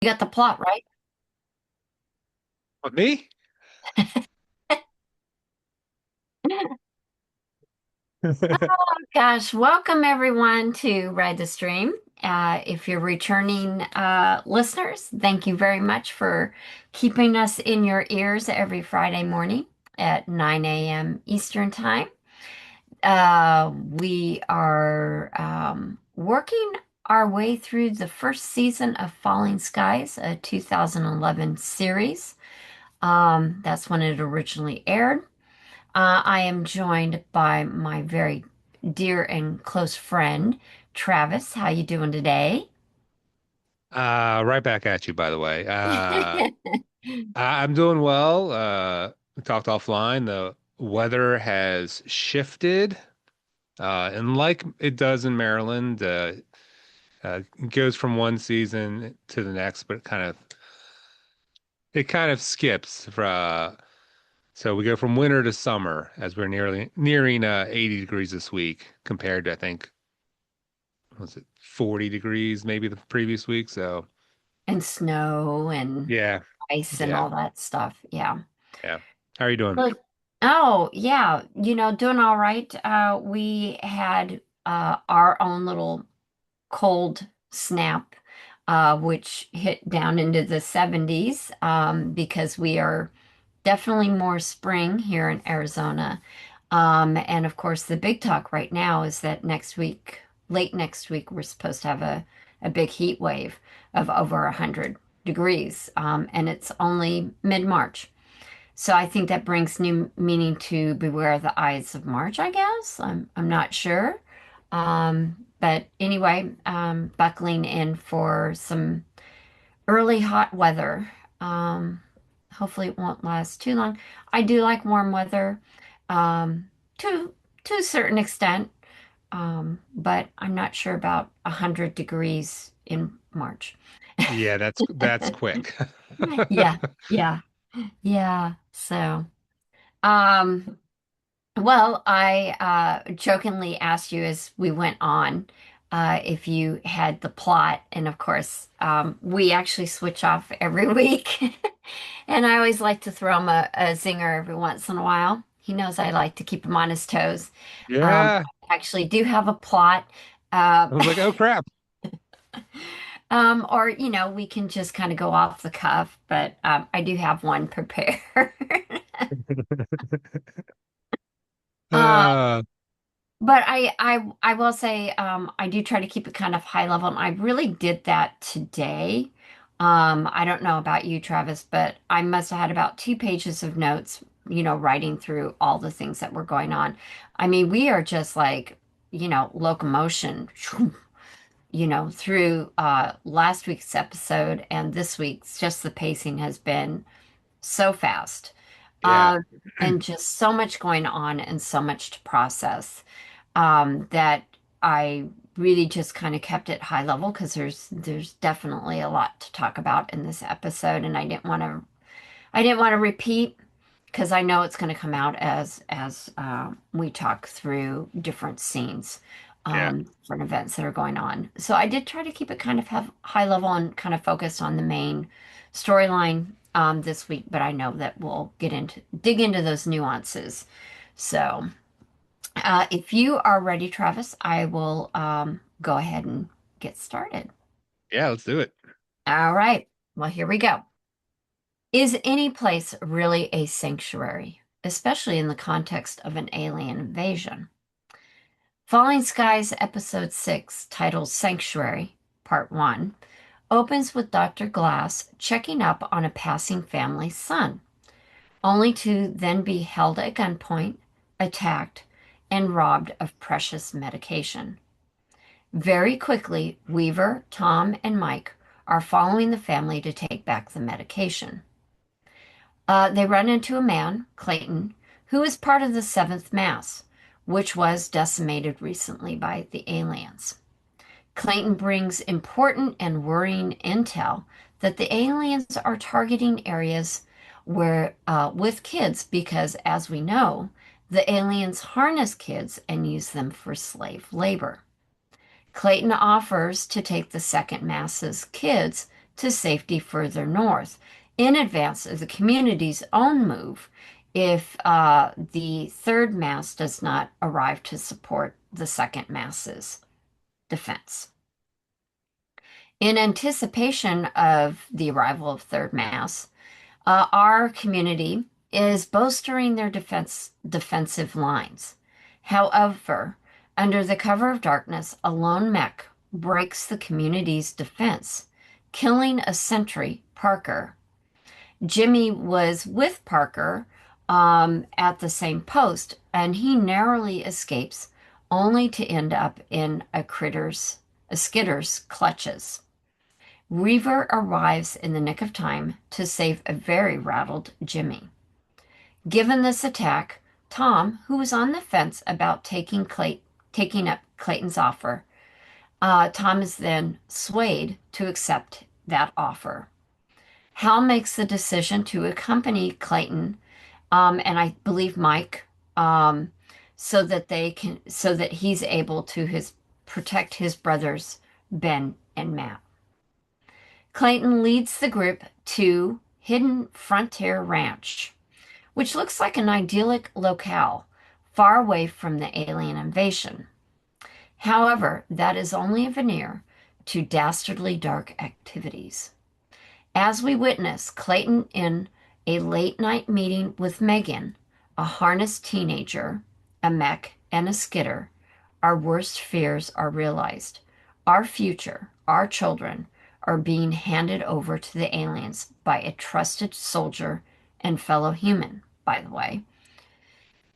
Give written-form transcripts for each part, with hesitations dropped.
You got the plot, right? With me? Gosh, welcome everyone to Ride the Stream. If you're returning listeners, thank you very much for keeping us in your ears every Friday morning at 9 a.m. Eastern Time. We are working our way through the first season of Falling Skies, a 2011 series. That's when it originally aired. I am joined by my very dear and close friend, Travis. How you doing today? Right back at you, by the way. I'm doing well. We talked offline. The weather has shifted, and like it does in Maryland, it goes from one season to the next, but it kind of skips. So we go from winter to summer as we're nearly nearing 80 degrees this week compared to I think was it 40 degrees maybe the previous week. So And snow and yeah, ice and yeah. all that stuff. Yeah. Yeah. How are you doing? Look. Oh, yeah. Doing all right. We had our own little cold snap, which hit down into the 70s, because we are definitely more spring here in Arizona. And of course, the big talk right now is that next week, late next week, we're supposed to have a big heat wave of over 100 degrees. And it's only mid-March. So I think that brings new meaning to Beware the Ides of March, I guess. I'm not sure. But anyway, buckling in for some early hot weather. Um, Hopefully it won't last too long. I do like warm weather, um, to a certain extent, but I'm not sure about 100 degrees in March. Yeah, that's quick. Yeah, yeah, yeah. Um, well, I jokingly asked you as we went on if you had the plot, and of course, we actually switch off every week, and I always like to throw him a zinger every once in a while. He knows I like to keep him on his toes. Yeah. I actually do have a plot, uh, I was like, oh crap. or we can just kind of go off the cuff, but I do have one prepared. Uh, But I will say I do try to keep it kind of high level, and I really did that today. I don't know about you, Travis, but I must have had about 2 pages of notes, writing through all the things that were going on. I mean, we are just like, locomotion, through last week's episode and this week's. Just the pacing has been so fast, yeah. uh, and just so much going on and so much to process, that I really just kind of kept it high level because there's definitely a lot to talk about in this episode, and I didn't want to repeat because I know it's going to come out as we talk through different scenes, Yeah. different events that are going on. So I did try to keep it kind of have high level and kind of focused on the main storyline this week, but I know that we'll dig into those nuances. So. If you are ready, Travis, I will go ahead and get started. Yeah, let's do it. All right. Well, here we go. Is any place really a sanctuary, especially in the context of an alien invasion? Falling Skies Episode 6, titled Sanctuary, Part 1, opens with Dr. Glass checking up on a passing family's son, only to then be held at gunpoint, attacked, and robbed of precious medication. Very quickly, Weaver, Tom, and Mike are following the family to take back the medication. They run into a man, Clayton, who is part of the Seventh Mass, which was decimated recently by the aliens. Clayton brings important and worrying intel that the aliens are targeting areas where with kids because, as we know, the aliens harness kids and use them for slave labor. Clayton offers to take the second mass's kids to safety further north in advance of the community's own move if the third mass does not arrive to support the second mass's defense. In anticipation of the arrival of third mass, our community is bolstering their defensive lines. However, under the cover of darkness, a lone mech breaks the community's defense, killing a sentry, Parker. Jimmy was with Parker at the same post, and he narrowly escapes, only to end up in a skitter's clutches. Reaver arrives in the nick of time to save a very rattled Jimmy. Given this attack, Tom, who was on the fence about taking up Clayton's offer, Tom is then swayed to accept that offer. Hal makes the decision to accompany Clayton, and I believe Mike, so that he's able to protect his brothers Ben and Matt. Clayton leads the group to Hidden Frontier Ranch, which looks like an idyllic locale far away from the alien invasion. However, that is only a veneer to dastardly dark activities. As we witness Clayton in a late night meeting with Megan, a harnessed teenager, a mech, and a skidder, our worst fears are realized. Our future, our children, are being handed over to the aliens by a trusted soldier and fellow human, by the way.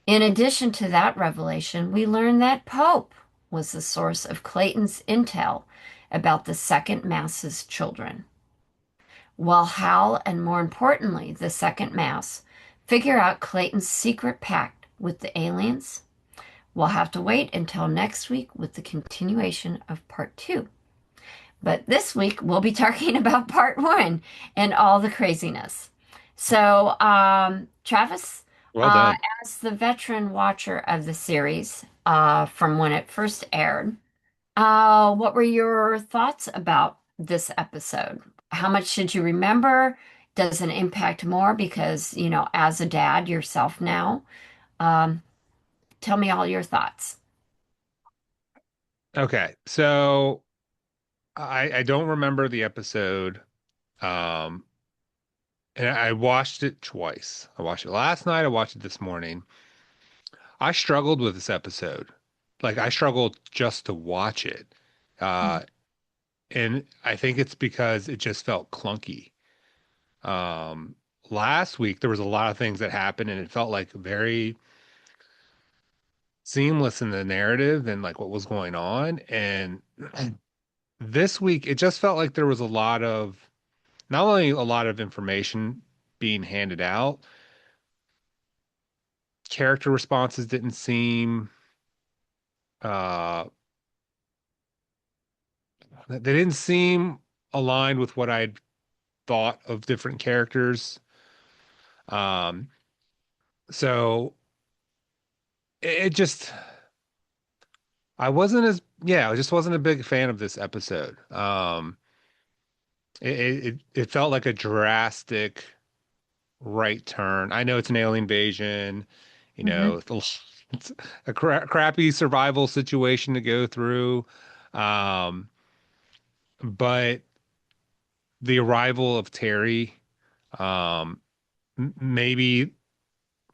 In addition to that revelation, we learn that Pope was the source of Clayton's intel about the second mass's children. While Hal, and more importantly, the second mass, figure out Clayton's secret pact with the aliens, we'll have to wait until next week with the continuation of part two. But this week, we'll be talking about part one and all the craziness. So, Travis, Well done. as the veteran watcher of the series from when it first aired, what were your thoughts about this episode? How much did you remember? Does it impact more because, as a dad yourself now? Um, Tell me all your thoughts. Okay, so I don't remember the episode. Um, and I watched it twice. I watched it last night. I watched it this morning. I struggled with this episode. Like I struggled just to watch it. Uh, and I think it's because it just felt clunky. Um, Last week there was a lot of things that happened and it felt like very seamless in the narrative and like what was going on. And this week it just felt like there was a lot of not only a lot of information being handed out, character responses didn't seem uh they didn't seem aligned with what I'd thought of different characters. Um, so it just I just wasn't a big fan of this episode. It felt like a drastic right turn. I know it's an alien invasion, you Mm-hmm. know, it's a crappy survival situation to go through. Um, but the arrival of Terry, um, maybe,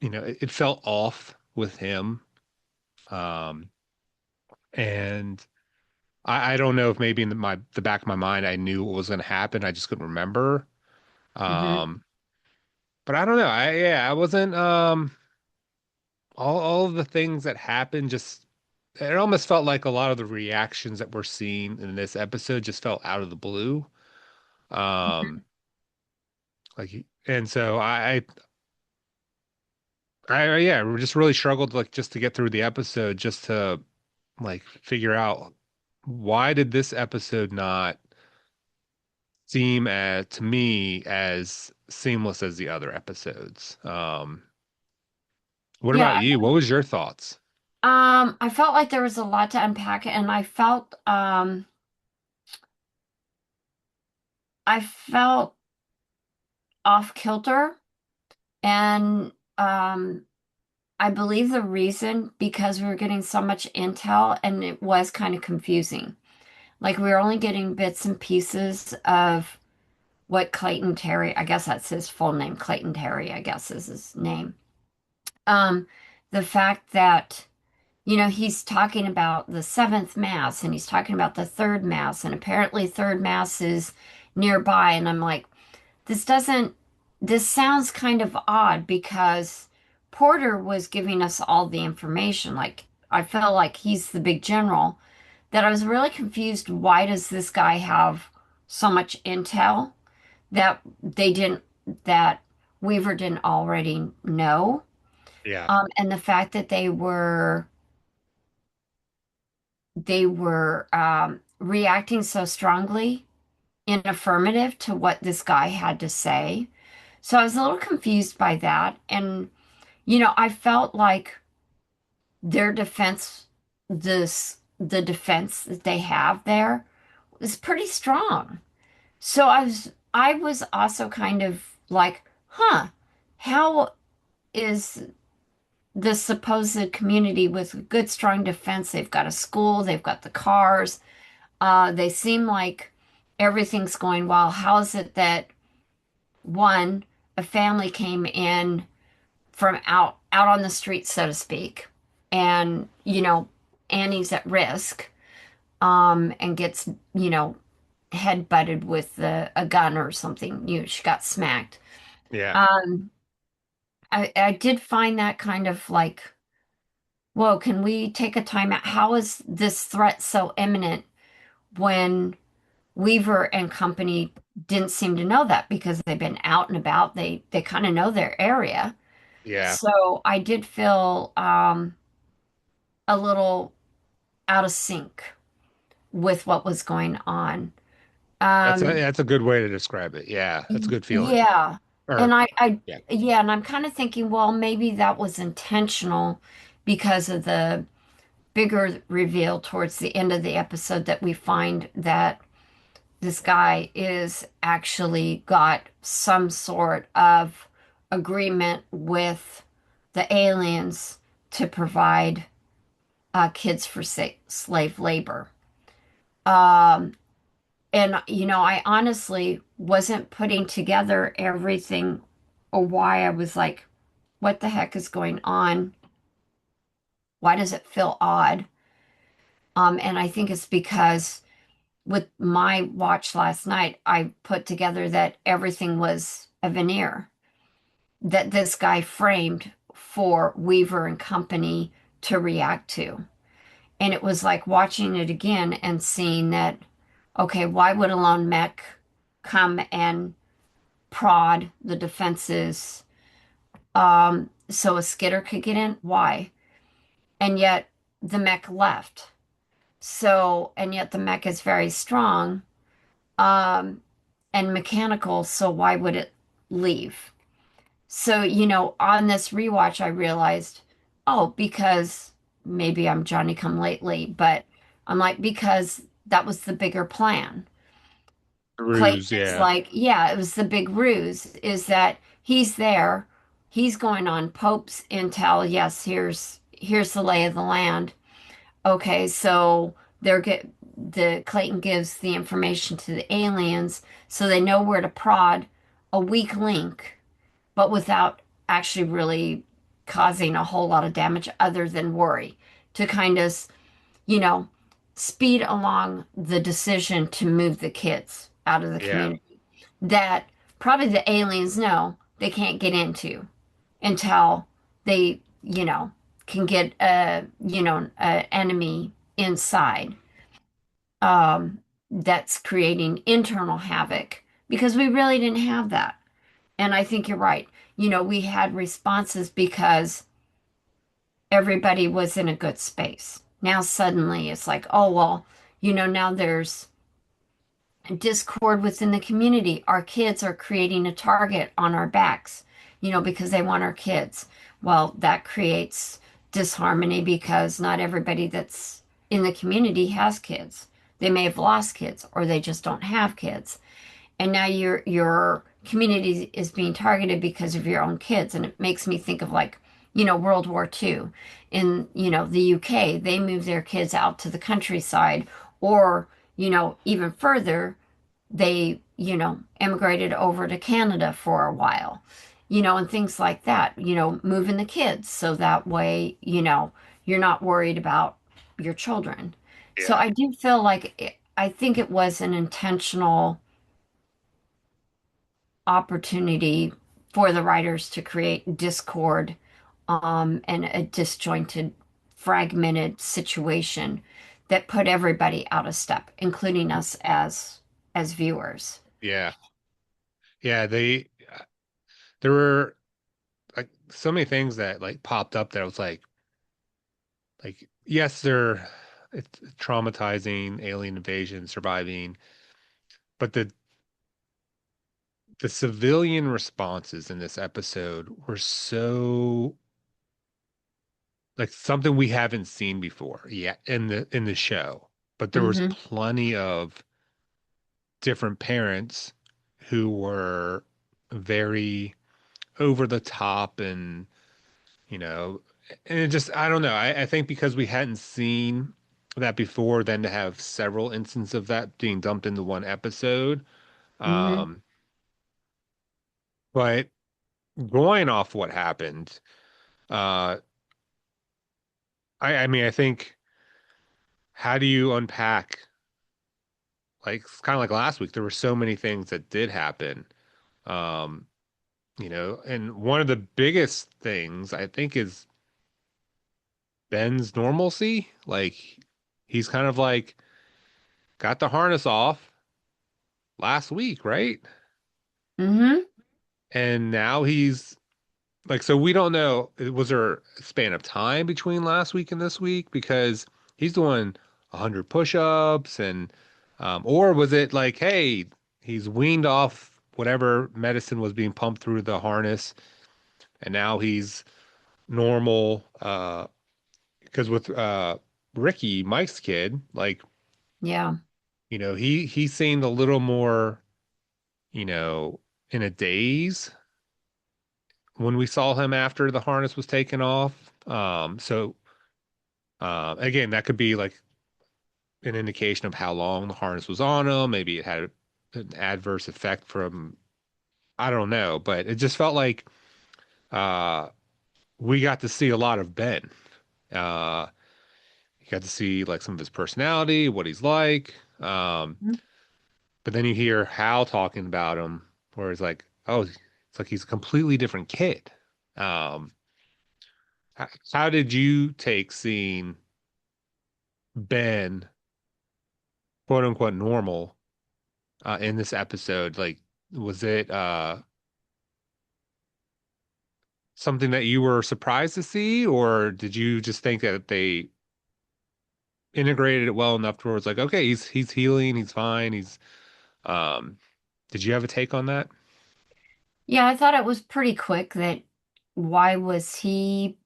it felt off with him. Um, and I don't know if maybe in the back of my mind I knew what was going to happen. I just couldn't remember. Mm-hmm. Um, but I don't know. I wasn't all of the things that happened just it almost felt like a lot of the reactions that we're seeing in this episode just felt out of the blue. Um, and so yeah, we just really struggled like just to get through the episode just to like figure out why did this episode not seem to me as seamless as the other episodes. What Yeah, about you? What was your thoughts? I felt like there was a lot to unpack, and I felt off kilter, and I believe the reason because we were getting so much intel and it was kind of confusing. Like we were only getting bits and pieces of what Clayton Terry, I guess that's his full name, Clayton Terry, I guess is his name. Um, the fact that, he's talking about the seventh mass and he's talking about the third mass, and apparently third mass is nearby. And I'm like, this doesn't, this sounds kind of odd because Porter was giving us all the information. Like, I felt like he's the big general, that I was really confused. Why does this guy have so much intel that they didn't, that Weaver didn't already know? Yeah. And the fact that they were reacting so strongly in affirmative to what this guy had to say. So I was a little confused by that. And, I felt like their defense, the defense that they have there is pretty strong. So I was also kind of like, huh, how is this supposed community with good, strong defense? They've got a school, they've got the cars, they seem like everything's going well. How is it that one, a family came in from out on the street, so to speak, and Annie's at risk, and gets head butted with a gun or something. She got smacked. Yeah. Um, I did find that kind of like, whoa, can we take a time out? How is this threat so imminent when Weaver and company didn't seem to know that because they've been out and about. They kind of know their area. Yeah. So I did feel a little out of sync with what was going on. Um, That's a good way to describe it. Yeah. That's a good feeling. yeah. And Or I yeah. yeah, and I'm kind of thinking, well, maybe that was intentional because of the bigger reveal towards the end of the episode that we find that this guy is actually got some sort of agreement with the aliens to provide kids for slave labor. Um, and, I honestly wasn't putting together everything or why I was like, what the heck is going on? Why does it feel odd? And I think it's because with my watch last night, I put together that everything was a veneer that this guy framed for Weaver and company to react to. And it was like watching it again and seeing that, okay, why would a lone mech come and prod the defenses so a skidder could get in? Why? And yet the mech left. So, and yet the mech is very strong. And mechanical, so why would it leave? So, on this rewatch, I realized, oh, because maybe I'm Johnny come lately, but I'm like, because that was the bigger plan. Clayton Ruse. is Yeah. like, yeah, it was the big ruse, is that he's there, he's going on Pope's intel. Yes, here's the lay of the land. Okay, so they're get the Clayton gives the information to the aliens so they know where to prod a weak link, but without actually really causing a whole lot of damage other than worry to kind of, you know, speed along the decision to move the kids out of the Yeah. community that probably the aliens know they can't get into until they, can get a enemy inside that's creating internal havoc because we really didn't have that. And I think you're right. We had responses because everybody was in a good space. Now suddenly it's like, oh, well, now there's discord within the community. Our kids are creating a target on our backs, because they want our kids. Well, that creates disharmony because not everybody that's in the community has kids. They may have lost kids or they just don't have kids. and now your community is being targeted because of your own kids. And it makes me think of like, World War II. In, the UK, they moved their kids out to the countryside, or, even further, they, emigrated over to Canada for a while, and things like that, moving the kids so that way, you're not worried about your children. So Yeah. I do feel like I think it was an intentional opportunity for the writers to create discord, and a disjointed, fragmented situation that put everybody out of step, including us as viewers. Yeah. Yeah. There were like so many things that like popped up that I was like, yes, it's traumatizing, alien invasion, surviving, but the civilian responses in this episode were so like something we haven't seen before yet in the show. But there was Hmm. plenty of different parents who were very over the top and you know, and it just I don't know. I think because we hadn't seen that before, then to have several instances of that being dumped into one episode. Hmm. Um, but going off what happened, uh, I mean, I think how do you unpack like it's kind of like last week, there were so many things that did happen. Um, and one of the biggest things I think is Ben's normalcy. Like he's kind of like got the harness off last week, right? Hmm. And now he's like, so we don't know, was there a span of time between last week and this week? Because he's doing 100 push-ups or was it like, hey, he's weaned off whatever medicine was being pumped through the harness and now he's normal. Because with Ricky, Mike's kid, like, Yeah. he seemed a little more, you know, in a daze when we saw him after the harness was taken off. Again, that could be like an indication of how long the harness was on him. Maybe it had an adverse effect from, I don't know, but it just felt like uh, we got to see a lot of Ben. Uh, you got to see like some of his personality, what he's like. But then you hear Hal talking about him, where it's like, oh, it's like he's a completely different kid. Um, how did you take seeing Ben, quote unquote, normal in this episode? Like, was it something that you were surprised to see, or did you just think that they integrated it well enough towards like, okay, he's healing, he's fine, he's um did you have a take on that? Yeah, I thought it was pretty quick that why was he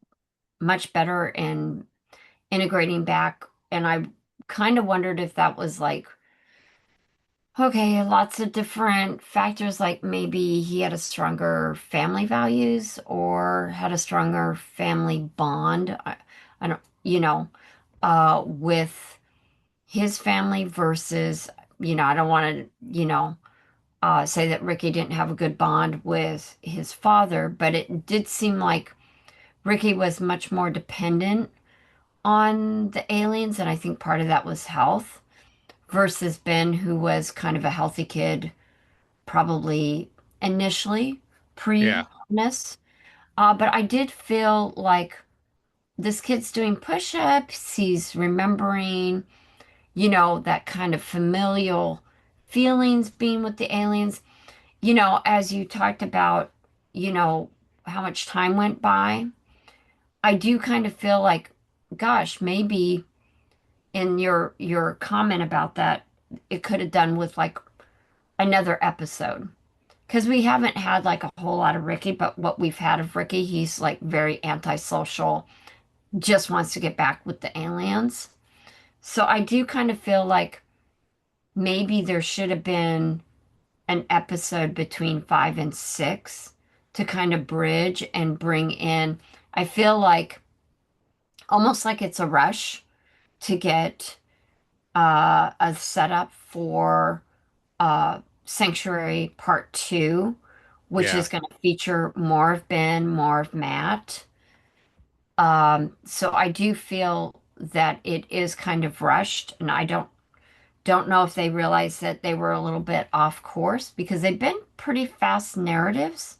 much better in integrating back? And I kind of wondered if that was like, okay, lots of different factors, like maybe he had a stronger family values or had a stronger family bond. I don't, with his family versus, I don't want to, say that Ricky didn't have a good bond with his father, but it did seem like Ricky was much more dependent on the aliens, and I think part of that was health, versus Ben, who was kind of a healthy kid, probably initially Yeah, pre-harness. But I did feel like this kid's doing push-ups, he's remembering, that kind of familial feelings being with the aliens. As you talked about, you know, how much time went by, I do kind of feel like, gosh, maybe in your comment about that, it could have done with like another episode. Because we haven't had like a whole lot of Ricky, but what we've had of Ricky, he's like very antisocial, just wants to get back with the aliens. So I do kind of feel like maybe there should have been an episode between 5 and 6 to kind of bridge and bring in. I feel like almost like it's a rush to get a setup for Sanctuary Part 2, which Yeah. is going to feature more of Ben, more of Matt. So I do feel that it is kind of rushed, and I don't know if they realized that they were a little bit off course because they've been pretty fast narratives.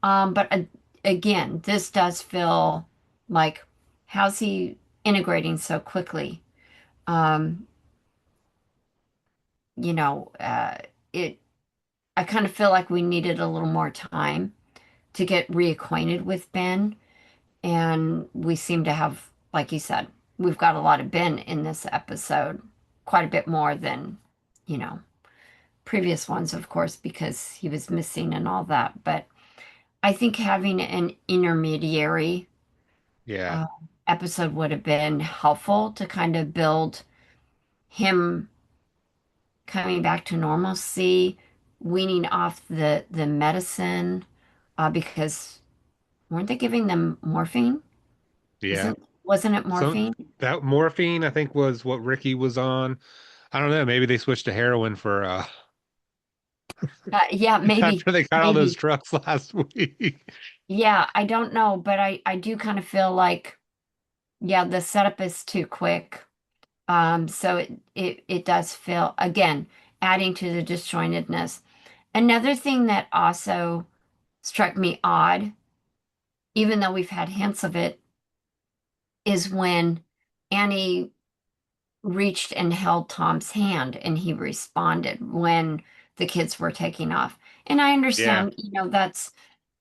But again, this does feel like how's he integrating so quickly? Um, you know, it. I kind of feel like we needed a little more time to get reacquainted with Ben, and we seem to have, like you said, we've got a lot of Ben in this episode, quite a bit more than, you know, previous ones, of course, because he was missing and all that. But I think having an intermediary Yeah. uh, episode would have been helpful to kind of build him coming back to normalcy, weaning off the medicine, because weren't they giving them morphine? Yeah. Wasn't it So morphine? that morphine, I think, was what Ricky was on. I don't know. Maybe they switched to heroin for Yeah, maybe, after they got all those maybe. trucks last week. Yeah, I don't know, but I do kind of feel like, yeah, the setup is too quick. So it does feel, again, adding to the disjointedness. Another thing that also struck me odd, even though we've had hints of it, is when Annie reached and held Tom's hand and he responded when the kids were taking off. And I Yeah. understand, that's,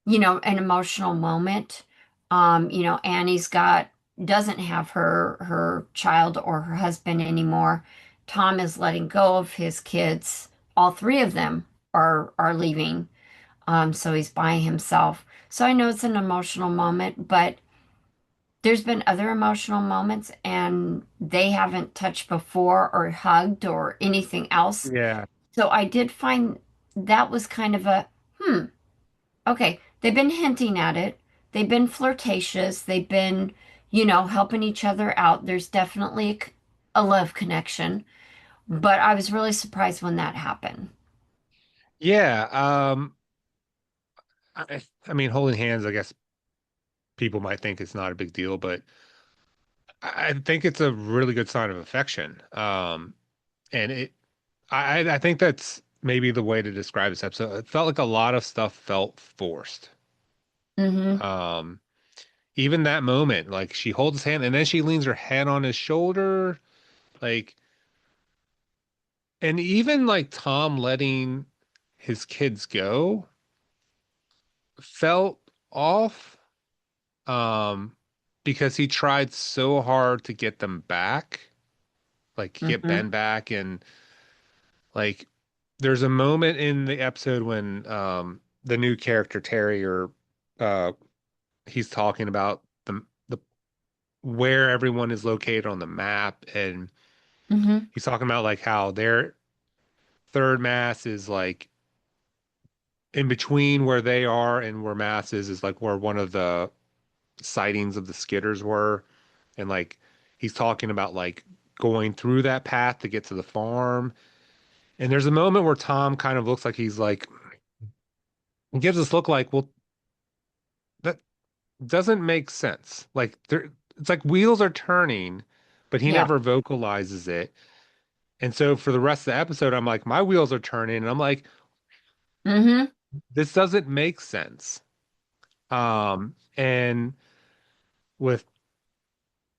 an emotional moment. Annie's got doesn't have her child or her husband anymore. Tom is letting go of his kids. All three of them are leaving. So he's by himself. So I know it's an emotional moment, but there's been other emotional moments and they haven't touched before or hugged or anything else. Yeah. So I did find that was kind of a, okay, they've been hinting at it. They've been flirtatious. They've been, helping each other out. There's definitely a love connection, but I was really surprised when that happened. Yeah. I mean, holding hands, I guess people might think it's not a big deal, but I think it's a really good sign of affection. And I think that's maybe the way to describe this episode. It felt like a lot of stuff felt forced. Mm-hmm. Um, Even that moment, like she holds his hand and then she leans her head on his shoulder, like, and even like Tom letting his kids go felt off, because he tried so hard to get them back, like get Mm-hmm. Ben back, and like there's a moment in the episode when the new character Terry or uh he's talking about the where everyone is located on the map, and Mm-hmm. he's talking about like how their third mass is like in between where they are and where mass is like where one of the sightings of the skitters were, and like he's talking about like going through that path to get to the farm. And there's a moment where Tom kind of looks like he's like, he gives this look like, well, that doesn't make sense. Like there, it's like wheels are turning, but he Yeah. never vocalizes it. And so for the rest of the episode, I'm like, my wheels are turning, and I'm like, Mm-hmm. this doesn't make sense. And with,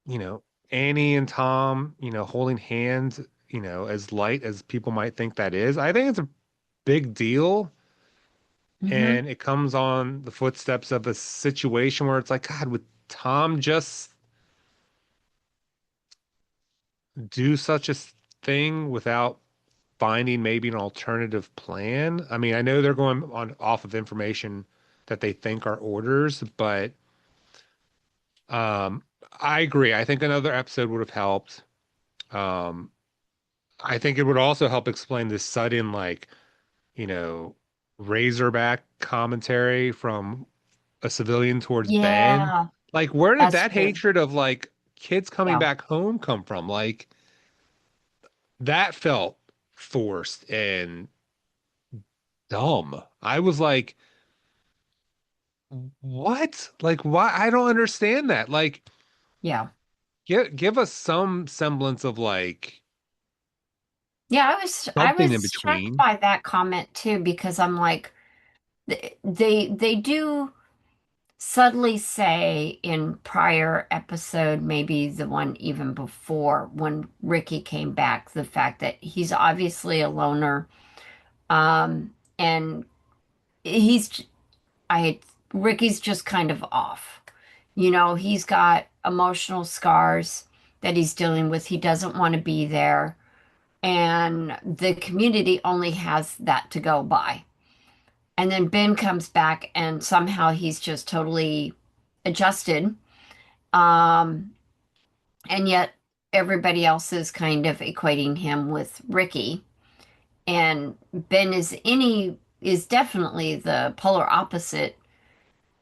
you know, Annie and Tom, holding hands, as light as people might think that is, I think it's a big deal. Mm-hmm. And it comes on the footsteps of a situation where it's like, God, would Tom just do such a thing without finding maybe an alternative plan? I mean, I know they're going on off of information that they think are orders, but um, I agree. I think another episode would have helped. Um, I think it would also help explain this sudden, like, you know, Razorback commentary from a civilian towards Ben. Yeah, Like, where did that's that true. hatred of like kids coming Yeah, back home come from? Like, that felt forced and dumb. I was like, what? Like, why? I don't understand that. Like, yeah. give us some semblance of like Yeah, I something was in struck between. by that comment too because I'm like they do subtly say in prior episode, maybe the one even before when Ricky came back, the fact that he's obviously a loner, and he's I Ricky's just kind of off. You know, he's got emotional scars that he's dealing with. He doesn't want to be there, and the community only has that to go by. And then Ben comes back, and somehow he's just totally adjusted. Um, and yet everybody else is kind of equating him with Ricky. And Ben is definitely the polar opposite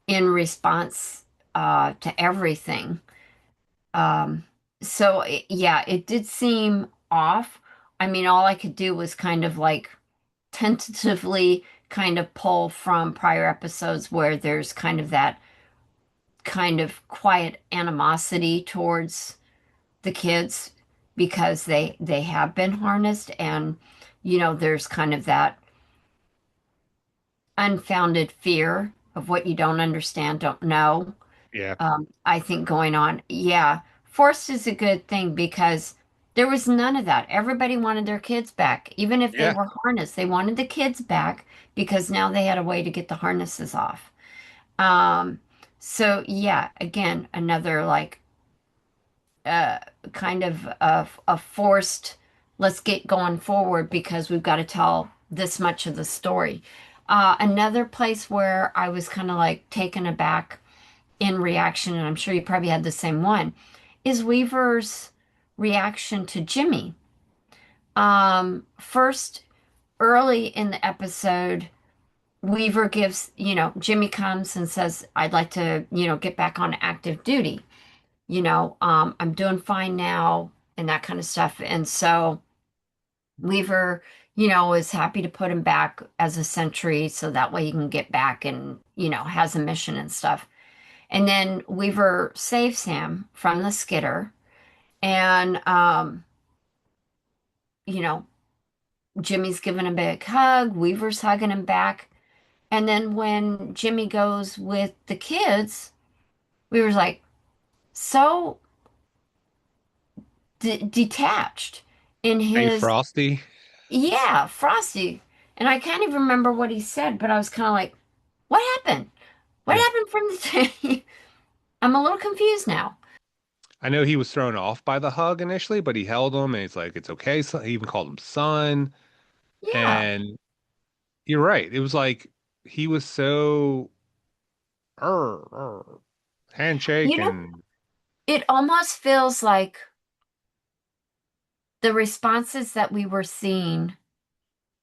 in response to everything. Um, yeah, it did seem off. I mean, all I could do was kind of like tentatively kind of pull from prior episodes where there's kind of that kind of quiet animosity towards the kids because they have been harnessed, and there's kind of that unfounded fear of what you don't understand, don't know. Yeah. I think going on. Yeah, forced is a good thing because there was none of that. Everybody wanted their kids back, even if they Yeah. were harnessed. They wanted the kids back because now they had a way to get the harnesses off. Um, so yeah, again, another like uh, kind of a forced, let's get going forward because we've got to tell this much of the story. Another place where I was kind of like taken aback in reaction, and I'm sure you probably had the same one, is Weaver's reaction to Jimmy. First, early in the episode, Weaver gives, Jimmy comes and says, I'd like to, get back on active duty. I'm doing fine now and that kind of stuff. And so Weaver, is happy to put him back as a sentry so that way he can get back and, has a mission and stuff. And then Weaver saves him from the skitter. And, you know, Jimmy's giving him a big hug. Weaver's hugging him back. And then when Jimmy goes with the kids, Weaver's like so detached in Hey, his, Frosty. yeah, Frosty. And I can't even remember what he said, but I was kind of like, what happened? What Yeah. happened from the I'm a little confused now. I know he was thrown off by the hug initially, but he held him and he's like, it's okay. So he even called him son. Yeah. And you're right. It was like he was so "Arr, handshake You know, and it almost feels like the responses that we were seeing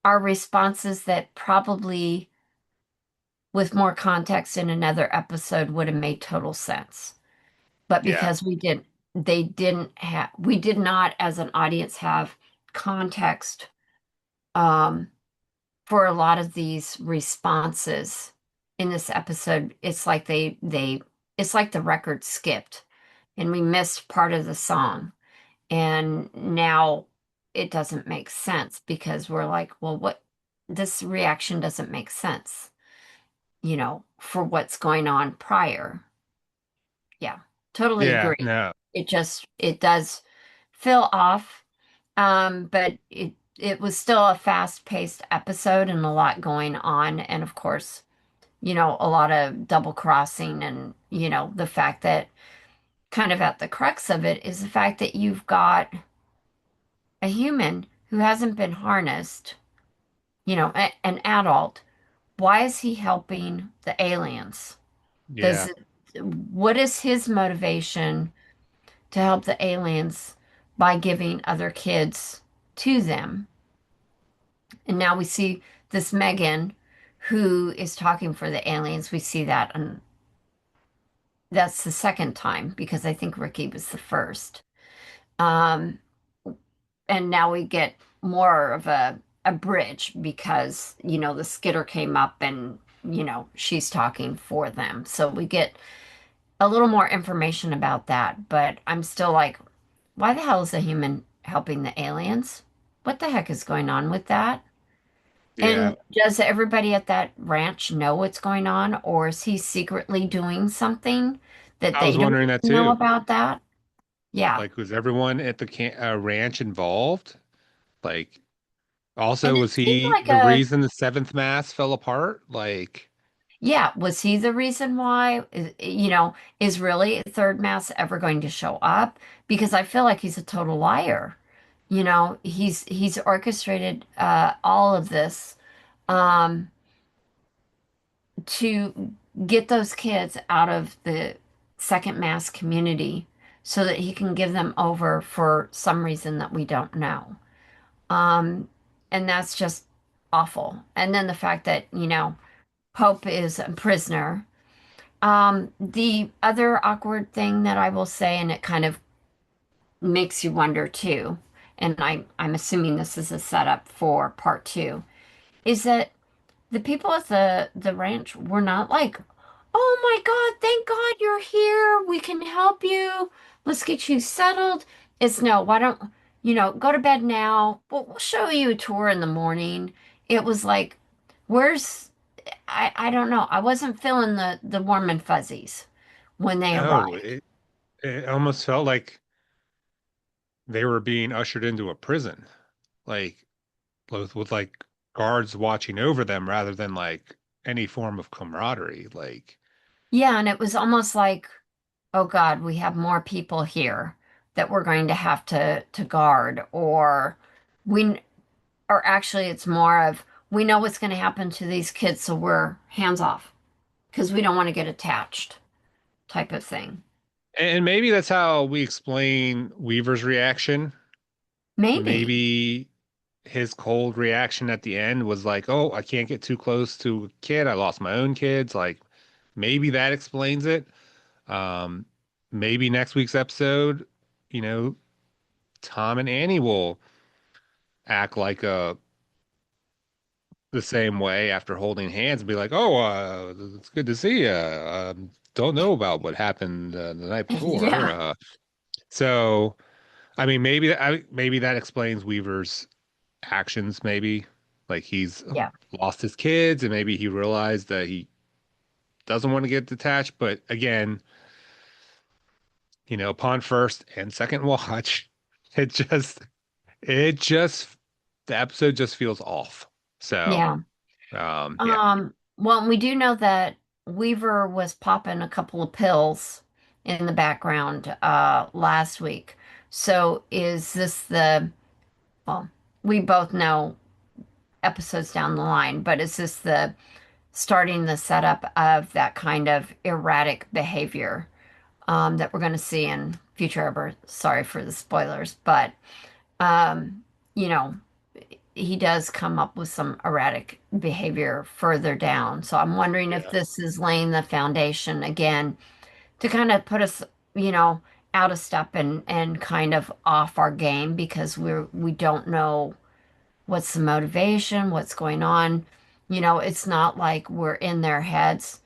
are responses that probably, with more context in another episode, would have made total sense. But yeah, because we did not, as an audience, have context um, for a lot of these responses in this episode. It's like it's like the record skipped and we missed part of the song. And now it doesn't make sense because we're like, well, this reaction doesn't make sense, for what's going on prior. Yeah, totally yeah, agree. no, It does feel off, but it was still a fast-paced episode and a lot going on. And of course, a lot of double crossing and, the fact that kind of at the crux of it is the fact that you've got a human who hasn't been harnessed, an adult. Why is he helping the aliens? yeah, Does what is his motivation to help the aliens by giving other kids to them? And now we see this Megan who is talking for the aliens. We see that, and that's the second time because I think Ricky was the first. Um, and now we get more of a bridge because, the skitter came up and, she's talking for them. So we get a little more information about that, but I'm still like, why the hell is a human helping the aliens? What the heck is going on with that? Yeah. And does everybody at that ranch know what's going on, or is he secretly doing something that I was they don't wondering that know too. about that? Yeah. Like, was everyone at the ranch involved? Like, And also, it was seemed he like the reason the seventh mass fell apart? Like, yeah, was he the reason why? Is really a third mass ever going to show up? Because I feel like he's a total liar. He's orchestrated all of this um, to get those kids out of the second mass community so that he can give them over for some reason that we don't know. Um, and that's just awful. And then the fact that, Pope is a prisoner. The other awkward thing that I will say, and it kind of makes you wonder too, and I'm assuming this is a setup for part two, is that the people at the ranch were not like, "Oh my God, thank God you're here. We can help you. Let's get you settled." It's no, why don't go to bed now. We'll show you a tour in the morning. It was like, where's I don't know. I wasn't feeling the warm and fuzzies when they no, arrived. it almost felt like they were being ushered into a prison, like with like guards watching over them rather than like any form of camaraderie. Like, Yeah, and it was almost like, oh God, we have more people here that we're going to have to guard, we, or actually, it's more of we know what's going to happen to these kids, so we're hands off because we don't want to get attached, type of thing. and maybe that's how we explain Weaver's reaction. Maybe. Maybe his cold reaction at the end was like, "Oh, I can't get too close to a kid. I lost my own kids." Like, maybe that explains it. Um, maybe next week's episode, you know, Tom and Annie will act like the same way after holding hands and be like, "Oh, it's good to see you. Don't know about what happened the night before." Yeah. So, I mean, maybe that explains Weaver's actions. Maybe like he's Yeah. lost his kids, and maybe he realized that he doesn't want to get detached. But again, upon first and second watch, it just it just the episode just feels off. So, Yeah. yeah, Well, we do know that Weaver was popping a couple of pills in the background last week. So is this well, we both know episodes down the line, but is this the starting the setup of that kind of erratic behavior that we're going to see in future ever? Sorry for the spoilers, but um, you know, he does come up with some erratic behavior further down. So I'm wondering if yeah, this is laying the foundation again to kind of put us, you know, out of step and kind of off our game because we don't know what's the motivation, what's going on. It's not like we're in their heads.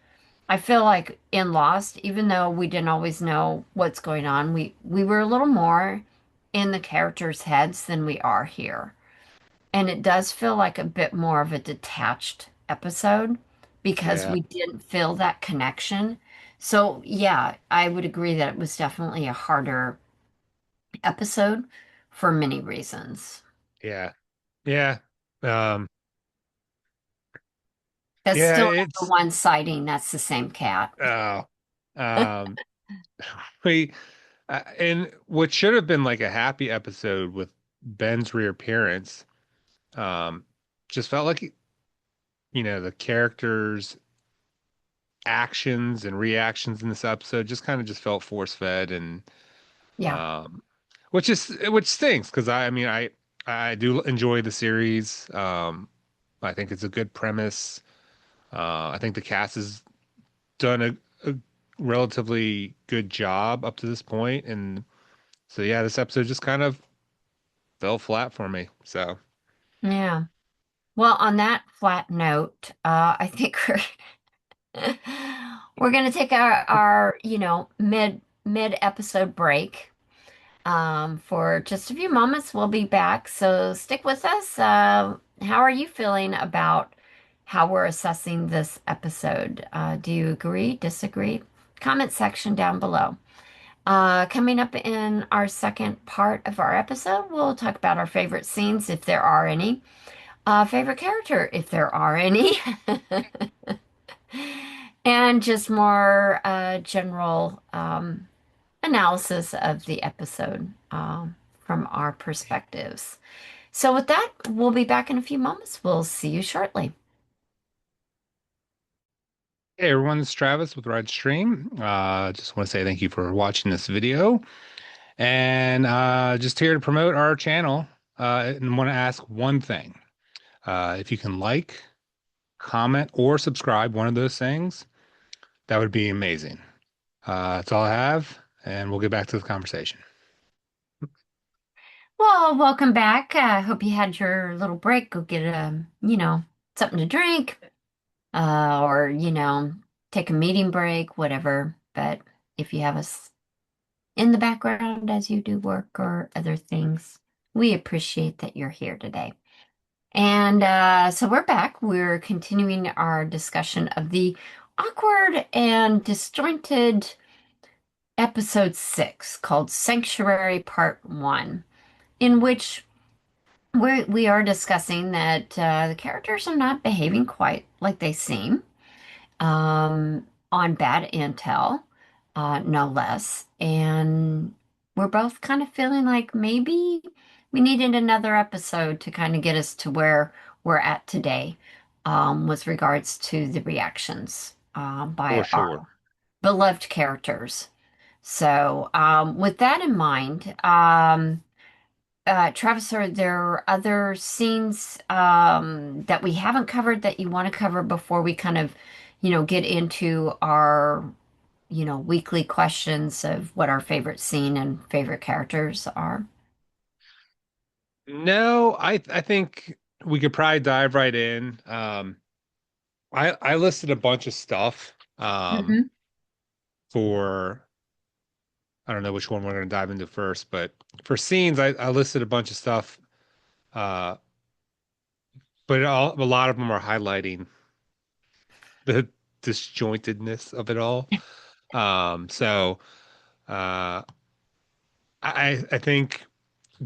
I feel like in Lost, even though we didn't always know what's going on, we were a little more in the characters' heads than we are here. And it does feel like a bit more of a detached episode because yeah, we didn't feel that connection. So, yeah, I would agree that it was definitely a harder episode for many reasons. yeah, yeah. Um, That's yeah, still it's number one sighting. That's the same cat. uh, um, we and what should have been like a happy episode with Ben's reappearance, um, just felt like the characters' actions and reactions in this episode just kind of just felt force fed and Yeah. um, which stinks because I mean I do enjoy the series. I think it's a good premise. I think the cast has done a relatively good job up to this point, and so yeah, this episode just kind of fell flat for me. So Yeah. Well, on that flat note, I think we're gonna take our mid episode break. For just a few moments. We'll be back, so stick with us. How are you feeling about how we're assessing this episode? Do you agree, disagree? Comment section down below. Coming up in our second part of our episode, we'll talk about our favorite scenes, if there are any, favorite character, if there are any, and just more general analysis of the episode from our perspectives. So, with that, we'll be back in a few moments. We'll see you shortly. hey everyone, it's Travis with Red Stream. Just want to say thank you for watching this video, and just here to promote our channel. And want to ask one thing: if you can like, comment, or subscribe, one of those things, that would be amazing. That's all I have, and we'll get back to the conversation. Well, welcome back. I hope you had your little break. Go get something to drink, or take a meeting break, whatever. But if you have us in the background as you do work or other things, we appreciate that you're here today. And so we're back. We're continuing our discussion of the awkward and disjointed episode 6 called Sanctuary Part 1, in which we are discussing that the characters are not behaving quite like they seem on bad intel, no less. And we're both kind of feeling like maybe we needed another episode to kind of get us to where we're at today, with regards to the reactions For by our sure. beloved characters. So, with that in mind, Travis, are there other scenes that we haven't covered that you want to cover before we kind of, get into our, weekly questions of what our favorite scene and favorite characters are? No, I think we could probably dive right in. I listed a bunch of stuff Hmm. for I don't know which one we're going to dive into first, but for scenes, I listed a bunch of stuff, uh, but a lot of them are highlighting the disjointedness of it all. So uh, I think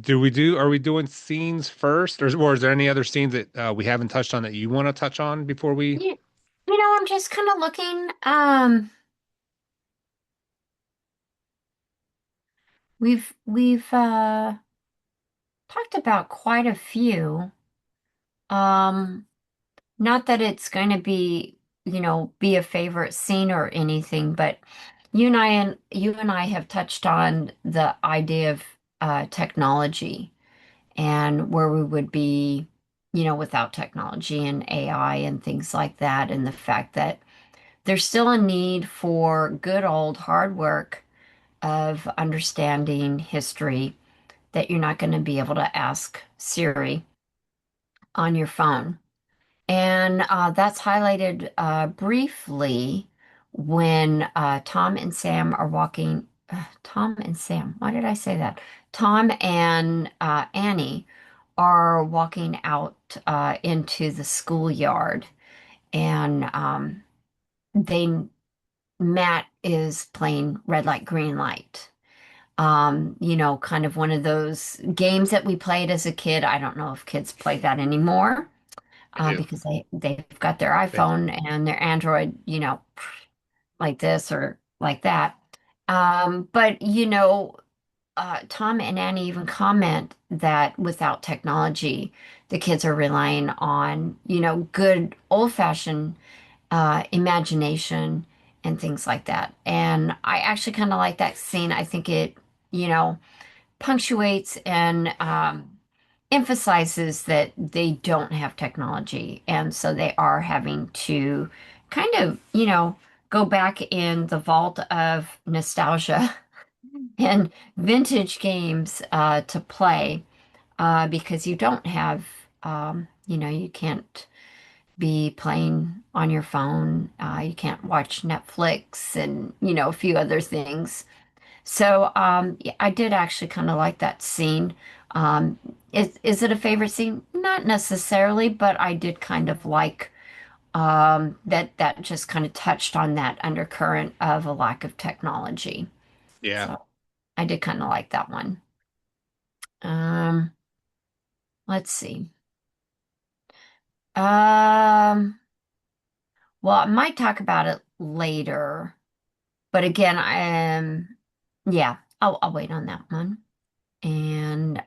are we doing scenes first, or is there any other scenes that we haven't touched on that you want to touch on before we? I'm just kind of looking. We've talked about quite a few. Um, Not that it's going to be a favorite scene or anything, but you and I have touched on the idea of technology and where we would be, without technology and AI and things like that, and the fact that there's still a need for good old hard work of understanding history that you're not going to be able to ask Siri on your phone. And that's highlighted briefly when Tom and Sam are walking. Tom and Sam, why did I say that? Tom and Annie are walking out into the schoolyard, and they Matt is playing red light, green light. Kind of one of those games that we played as a kid. I don't know if kids play that anymore, I do. because they've got their They do. iPhone and their Android, like this or like that. But Tom and Annie even comment that without technology, the kids are relying on, good old-fashioned imagination and things like that. And I actually kind of like that scene. I think it, you know, punctuates and emphasizes that they don't have technology, and so they are having to kind of, go back in the vault of nostalgia and vintage games to play because you don't have, you can't be playing on your phone. You can't watch Netflix and, a few other things. So yeah, I did actually kind of like that scene. Um, is it a favorite scene? Not necessarily, but I did kind of like that just kind of touched on that undercurrent of a lack of technology. Yeah. So I did kind of like that one. Um, let's see. Um, well, I might talk about it later, but again, yeah, I'll wait on that one. And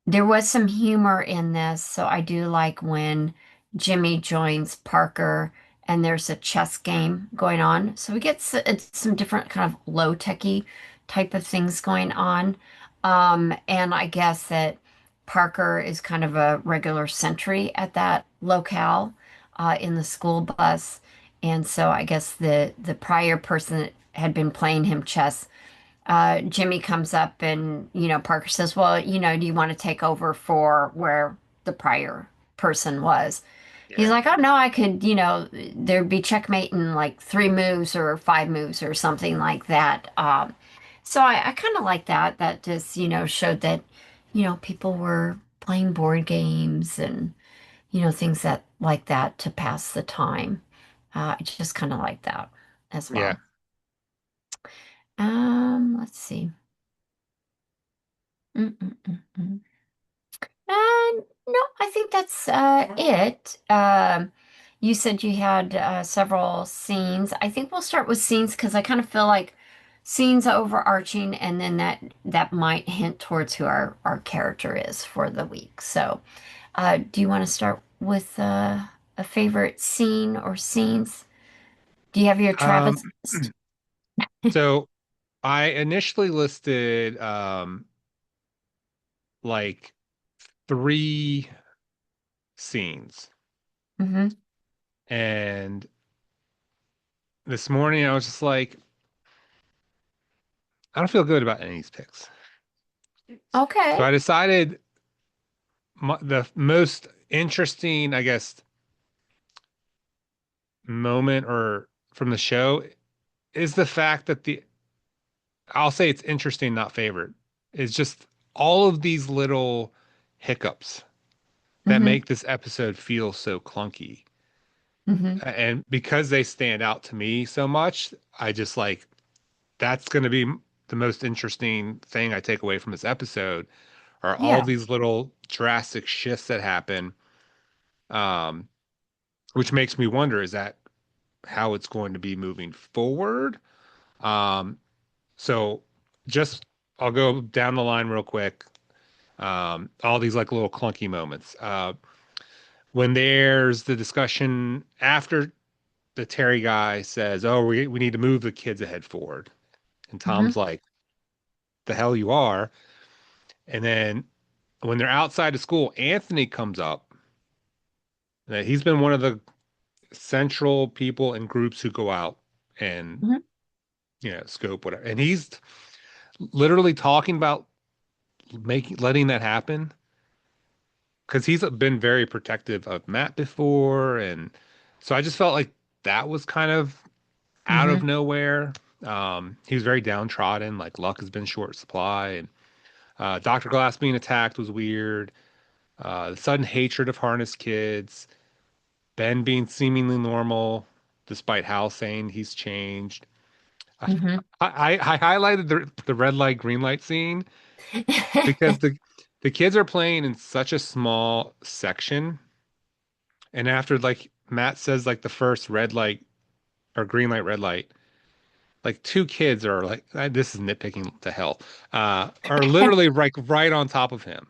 there was some humor in this, so I do like when Jimmy joins Parker and there's a chess game going on. So we get it's some different kind of low-techy type of things going on. And I guess that Parker is kind of a regular sentry at that locale in the school bus. And so I guess the prior person that had been playing him chess Jimmy comes up and, Parker says, well, do you want to take over for where the prior person was? He's Yeah. like, oh, no, I could, there'd be checkmate in like 3 moves or 5 moves or something like that. So I kind of like that. That just, showed that, people were playing board games and, things that like that to pass the time. I just kind of like that as Yeah. well. Let's see. Mm-mm-mm-mm. No, I think that's it. You said you had several scenes. I think we'll start with scenes because I kind of feel like scenes overarching, and then that might hint towards who our character is for the week. So, do you want to start with a favorite scene or scenes? Do you have your Travis Um, list? so I initially listed like three scenes. Mm-hmm. And this morning I was just like, I don't feel good about any of these picks. So Okay. I decided the most interesting, I guess, moment or from the show is the fact that I'll say it's interesting, not favorite, is just all of these little hiccups that Mm-hmm. make this episode feel so clunky. Mm-hmm. And because they stand out to me so much, I just like that's going to be the most interesting thing I take away from this episode are all Yeah. these little drastic shifts that happen, um, which makes me wonder, is that how it's going to be moving forward? Um, so just I'll go down the line real quick. All these like little clunky moments. When there's the discussion after the Terry guy says, "Oh, we need to move the kids ahead forward," and Mm-hmm. Tom's like, "The hell you are!" And then when they're outside of school, Anthony comes up. He's been one of the central people and groups who go out and Mm-hmm. scope whatever, and he's literally talking about letting that happen because he's been very protective of Matt before, and so I just felt like that was kind of out of Mm-hmm. nowhere. He was very downtrodden, like luck has been short supply, and Dr. Glass being attacked was weird. The sudden hatred of harness kids, Ben being seemingly normal despite Hal saying he's changed. I, Mm-hmm. I highlighted the red light, green light scene because the kids are playing in such a small section. And after like Matt says like the first red light or green light, red light, like two kids are like this is nitpicking to hell. Are literally like right on top of him.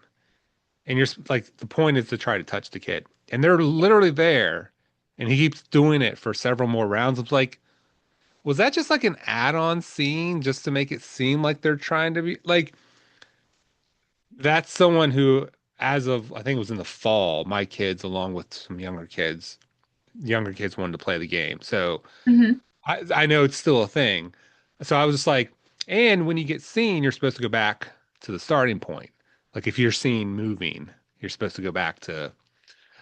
And like the point is to try to touch the kid. And they're literally there and he keeps doing it for several more rounds. It's like, was that just like an add-on scene just to make it seem like they're trying to be like That's someone who, as of I think it was in the fall, my kids, along with some younger kids wanted to play the game. So Hmm. I know it's still a thing. So I was just like, and when you get seen, you're supposed to go back to the starting point. Like if you're seen moving, you're supposed to go back to.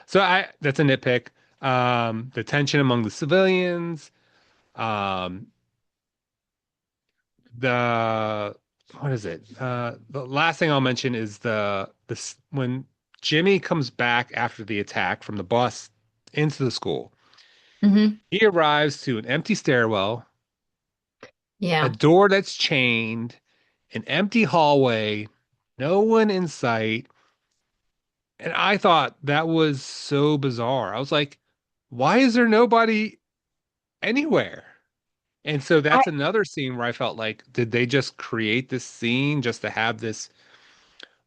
So I that's a nitpick. The tension among the civilians. Um, the what is it? The last thing I'll mention is the when Jimmy comes back after the attack from the bus into the school. Hmm. He arrives to an empty stairwell, a Yeah. door that's chained, an empty hallway, no one in sight. And I thought that was so bizarre. I was like, why is there nobody anywhere? And so I that's another scene where I felt like, did they just create this scene just to have this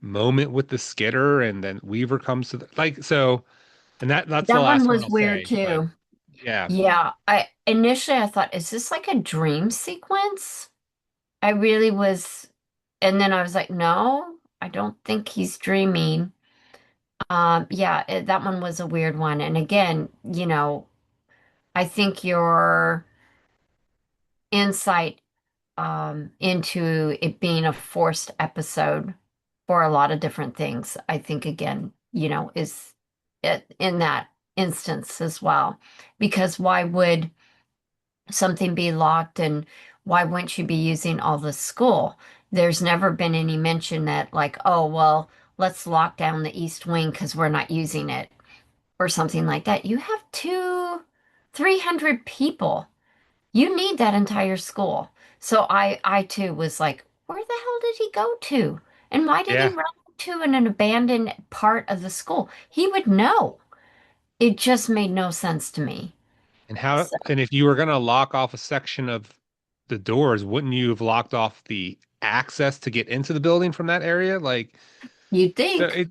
moment with the skitter and then Weaver comes to the like so and that's the That one last one was I'll weird say. But too. yeah. Yeah, I initially I thought, is this like a dream sequence? I really was, and then I was like, no, I don't think he's dreaming. Yeah, that one was a weird one. And again, I think your insight into it being a forced episode for a lot of different things, I think again, is it in that instance as well. Because why would something be locked and why wouldn't you be using all the school? There's never been any mention that, like, oh, well, let's lock down the East Wing because we're not using it or something like that. You have 300 people. You need that entire school. So I too was like, where the hell did he go to? And why did he Yeah. run to an abandoned part of the school? He would know. It just made no sense to me. And how So and if you were gonna lock off a section of the doors, wouldn't you have locked off the access to get into the building from that area? Like you'd so think,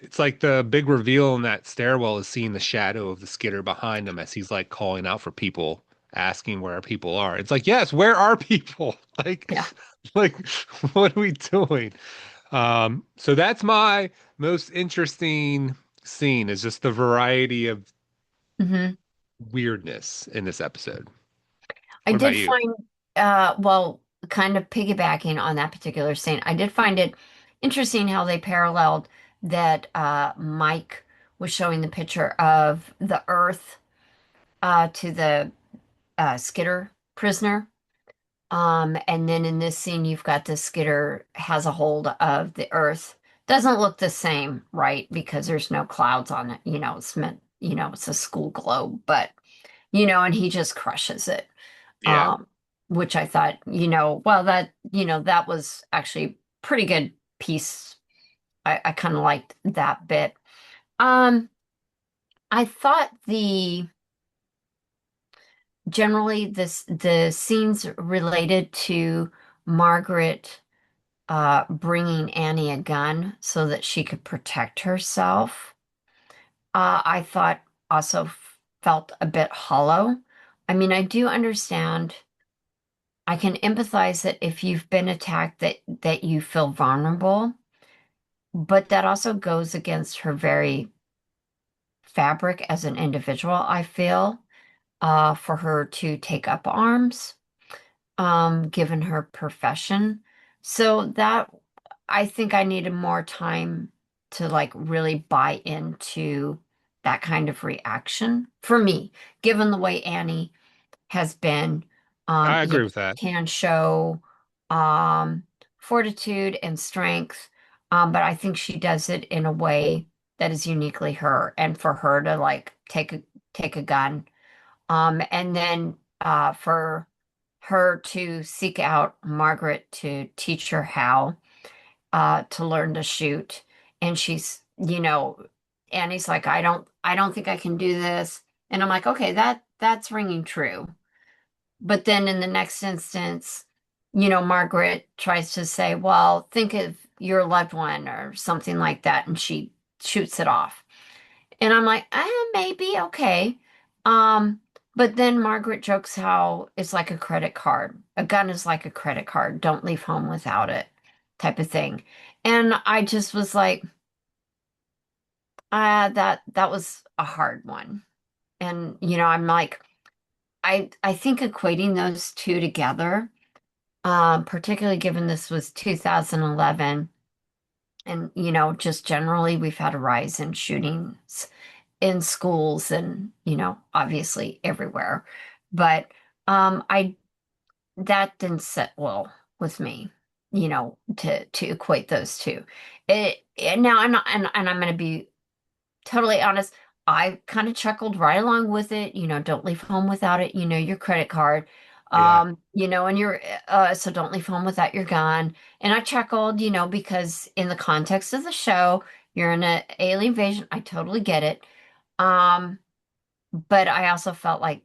it's like the big reveal in that stairwell is seeing the shadow of the skitter behind him as he's like calling out for people, asking where people are. It's like, yes, where are people? Like, yeah. like, what are we doing? So that's my most interesting scene is just the variety of Hmm. weirdness in this episode. I What about did you? find, well, kind of piggybacking on that particular scene, I did find it interesting how they paralleled that Mike was showing the picture of the Earth to the Skitter prisoner. And then in this scene, you've got the Skitter has a hold of the Earth. Doesn't look the same, right? Because there's no clouds on it. It's meant, it's a school globe, but, and he just crushes it. Yeah, um, which I thought, well, that was actually pretty good piece. I kind of liked that bit. Um, I thought generally the scenes related to Margaret bringing Annie a gun so that she could protect herself, I thought also felt a bit hollow. I mean, I do understand. I can empathize that if you've been attacked that you feel vulnerable, but that also goes against her very fabric as an individual, I feel, for her to take up arms, given her profession. So that I think I needed more time to like really buy into that kind of reaction for me, given the way Annie has been, I yes, agree with that. can show um, fortitude and strength, but I think she does it in a way that is uniquely her, and for her to like take a gun, and then for her to seek out Margaret to teach her how to learn to shoot, and Annie's like, I don't think I can do this, and I'm like, okay, that's ringing true. But then in the next instance, Margaret tries to say, well, think of your loved one or something like that, and she shoots it off. And I'm like, maybe, okay. Um, but then Margaret jokes how it's like a credit card. A gun is like a credit card. Don't leave home without it, type of thing. And I just was like, that was a hard one. And I'm like, I think equating those two together, particularly given this was 2011, and just generally we've had a rise in shootings in schools and obviously everywhere. But I that didn't sit well with me, to equate those two. Now I'm not, and I'm going to be totally honest. I kind of chuckled right along with it. Don't leave home without it. Your credit card. Yeah. And your so don't leave home without your gun. And I chuckled, because in the context of the show, you're in an alien invasion. I totally get it. Um, but I also felt like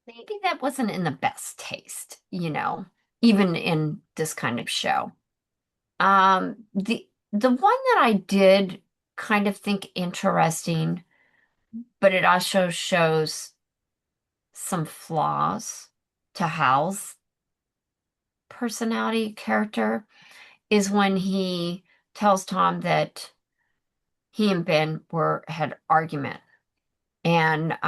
maybe that wasn't in the best taste, even in this kind of show. The one that I did kind of think interesting, but it also shows some flaws to Hal's personality character, is when he tells Tom that he and Ben were had argument. And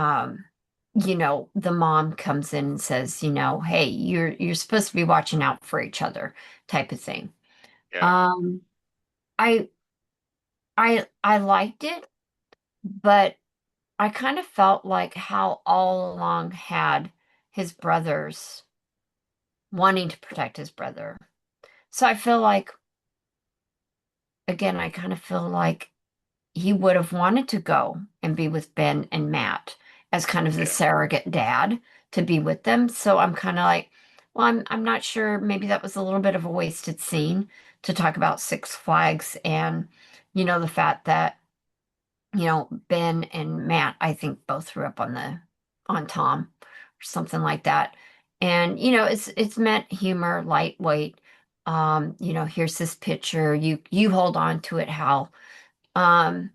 the mom comes in and says, hey, you're supposed to be watching out for each other, type of thing. Yeah. Um, I I liked it, but I kind of felt like Hal all along had his brothers wanting to protect his brother. So I feel like, again, I kind of feel like he would have wanted to go and be with Ben and Matt as kind of the Yeah. surrogate dad to be with them. So I'm kind of like, well, I'm not sure. Maybe that was a little bit of a wasted scene to talk about Six Flags and the fact that Ben and Matt, I think both threw up on Tom or something like that. And it's meant humor, lightweight. Here's this picture. You hold on to it, Hal. Um,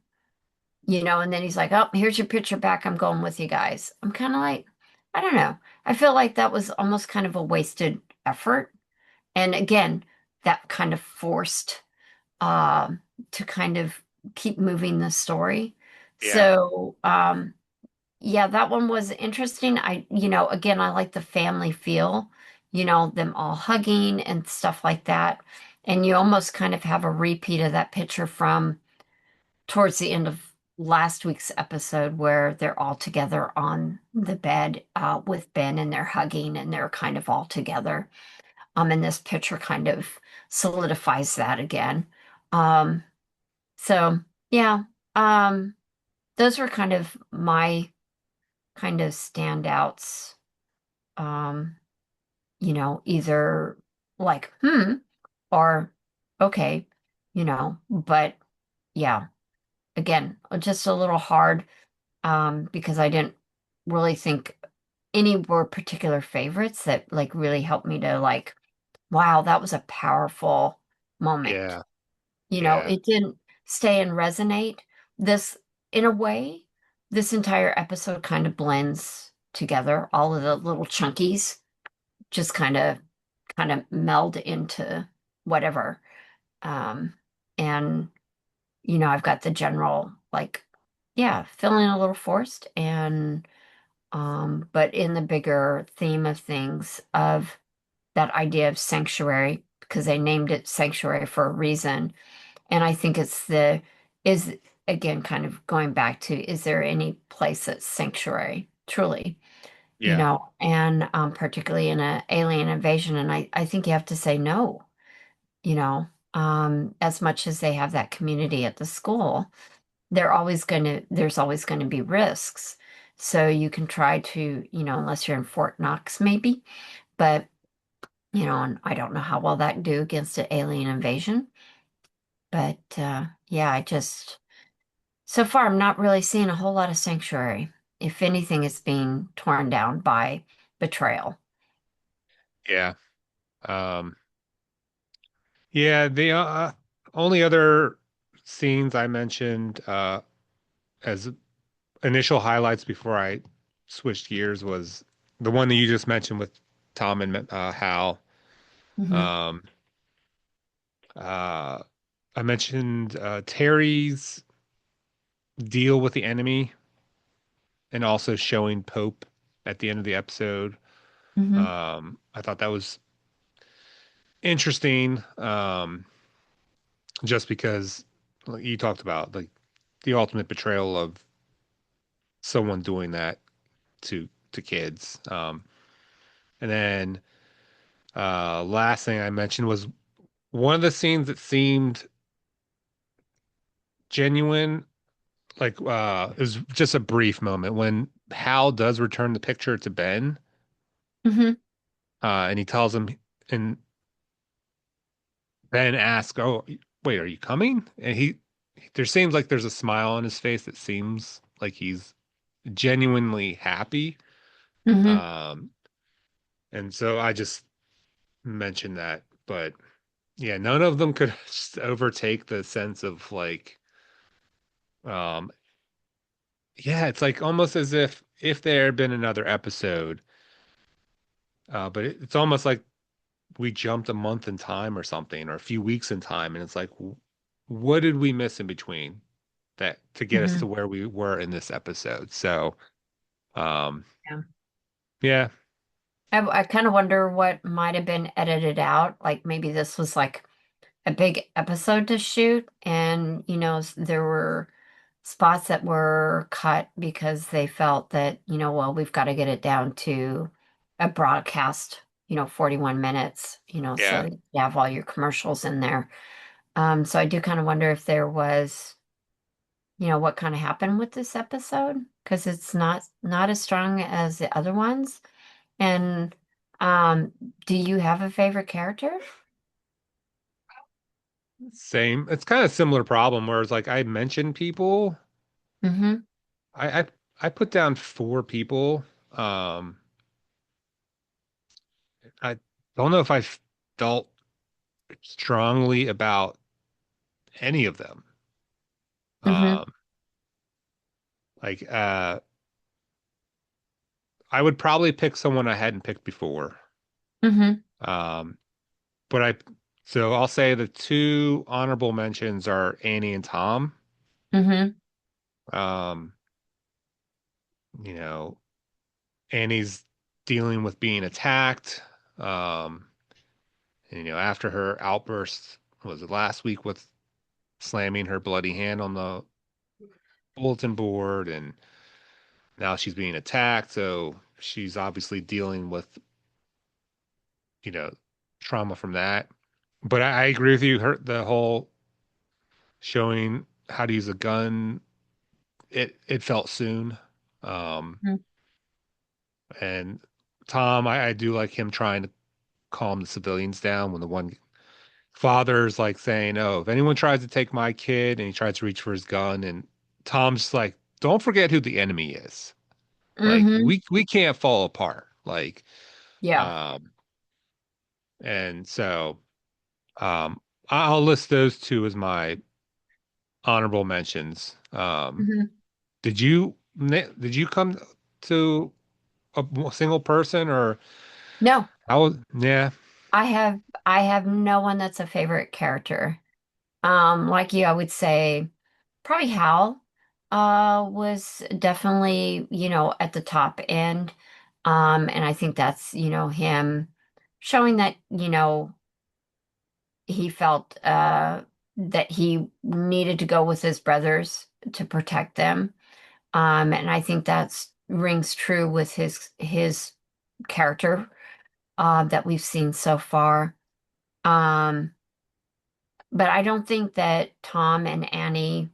and then he's like, "Oh, here's your picture back. I'm going with you guys." I'm kind of like, I don't know. I feel like that was almost kind of a wasted effort. And again, that kind of forced to kind of keep moving the story. Yeah. So, yeah, that one was interesting. Again, I like the family feel, them all hugging and stuff like that. And you almost kind of have a repeat of that picture from towards the end of last week's episode where they're all together on the bed with Ben and they're hugging and they're kind of all together. And this picture kind of solidifies that again. Um, so yeah, um, those were kind of my kind of standouts. Um, either like, or okay, but yeah, again, just a little hard because I didn't really think any were particular favorites that like really helped me to like, wow, that was a powerful moment. Yeah. Yeah. It didn't stay and resonate. This, in a way, this entire episode kind of blends together. All of the little chunkies just kind of meld into whatever. Um, and I've got the general like, yeah, feeling a little forced and but in the bigger theme of things of that idea of sanctuary, because they named it sanctuary for a reason. And I think is again kind of going back to, is there any place that's sanctuary, truly? Yeah. And particularly in an alien invasion. And I think you have to say no, as much as they have that community at the school, there's always going to be risks. So you can try to, unless you're in Fort Knox, maybe, but, and I don't know how well that can do against an alien invasion. But yeah, so far, I'm not really seeing a whole lot of sanctuary. If anything, it's being torn down by betrayal. Yeah. Um, yeah, the only other scenes I mentioned as initial highlights before I switched gears was the one that you just mentioned with Tom and Hal. Hmm. Um, uh, I mentioned Terry's deal with the enemy and also showing Pope at the end of the episode. Hmm. I thought that was interesting, just because like you talked about like the ultimate betrayal of someone doing that to kids. And then last thing I mentioned was one of the scenes that seemed genuine, like it was just a brief moment when Hal does return the picture to Ben, Hmm. and he tells him, and Ben asks, "Oh, wait, are you coming?" And there seems like there's a smile on his face that seems like he's genuinely happy. Hmm. Um, and so I just mentioned that, but yeah, none of them could overtake the sense of like, um, yeah, it's like almost as if there had been another episode, but it's almost like we jumped a month in time or something, or a few weeks in time, and it's like, what did we miss in between that to get us to Hmm. where we were in this episode? So, um, Yeah. yeah, I kind of wonder what might have been edited out. Like maybe this was like a big episode to shoot, and there were spots that were cut because they felt that, well, we've got to get it down to a broadcast, 41 minutes, so yeah. that you have all your commercials in there. So I do kind of wonder if there was, what kind of happened with this episode because it's not as strong as the other ones. And um, do you have a favorite character? Same. It's kind of similar problem where it's like I mentioned people. Mm-hmm. I I put down four people. Um, I don't know if I felt strongly about any of them. Mm-hmm. Um, like I would probably pick someone I hadn't picked before. Mm-hmm. Um, but so I'll say the two honorable mentions are Annie and Tom. Mm-hmm. Um, you know, Annie's dealing with being attacked. Um, and, after her outburst was it last week with slamming her bloody hand on the bulletin board, and now she's being attacked. So she's obviously dealing with, you know, trauma from that. But I agree with you. The whole showing how to use a gun, it felt soon. Um, and Tom, I do like him trying to calm the civilians down when the one father's like saying, "Oh, if anyone tries to take my kid," and he tries to reach for his gun, and Tom's like, "Don't forget who the enemy is. Like Mm-hmm. we can't fall apart." Like, Yeah. um, and so um, I'll list those two as my honorable mentions. Mm-hmm. Did you come to a single person or No, how? Yeah, I have no one that's a favorite character. Like you, I would say probably Hal was definitely, at the top end. And I think that's, him showing that, he felt that he needed to go with his brothers to protect them. And I think that's rings true with his character that we've seen so far. Um, but I don't think that Tom and Annie,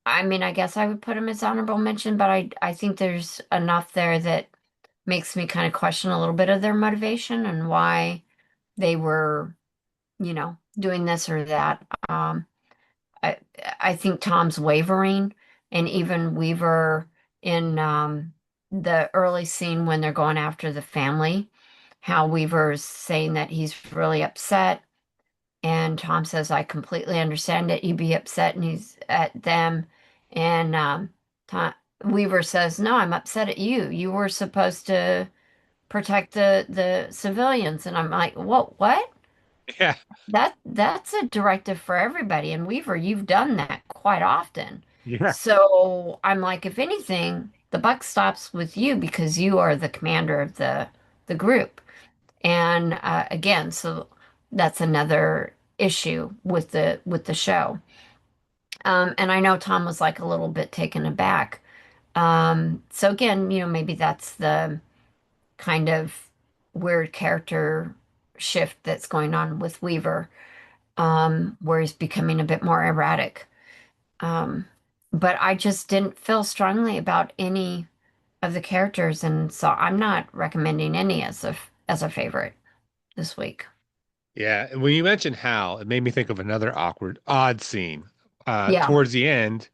I mean, I guess I would put them as honorable mention, but I think there's enough there that makes me kind of question a little bit of their motivation and why they were, doing this or that. I I think Tom's wavering, and even Weaver in the early scene when they're going after the family, how Weaver's saying that he's really upset, and Tom says, "I completely understand it. You'd be upset," and he's at them, and Tom, Weaver says, "No, I'm upset at you. You were supposed to protect the civilians," and I'm like, "What? What?" Yeah. That's a directive for everybody. And Weaver, you've done that quite often. Yeah. So I'm like, if anything, the buck stops with you because you are the commander of the group. And again, so that's another issue with the show. And I know Tom was like a little bit taken aback. So again, maybe that's the kind of weird character shift that's going on with Weaver, where he's becoming a bit more erratic. Um, but I just didn't feel strongly about any of the characters, and so I'm not recommending any as a favorite this week. Yeah. And when you mentioned Hal, it made me think of another odd scene. Yeah. Towards the end,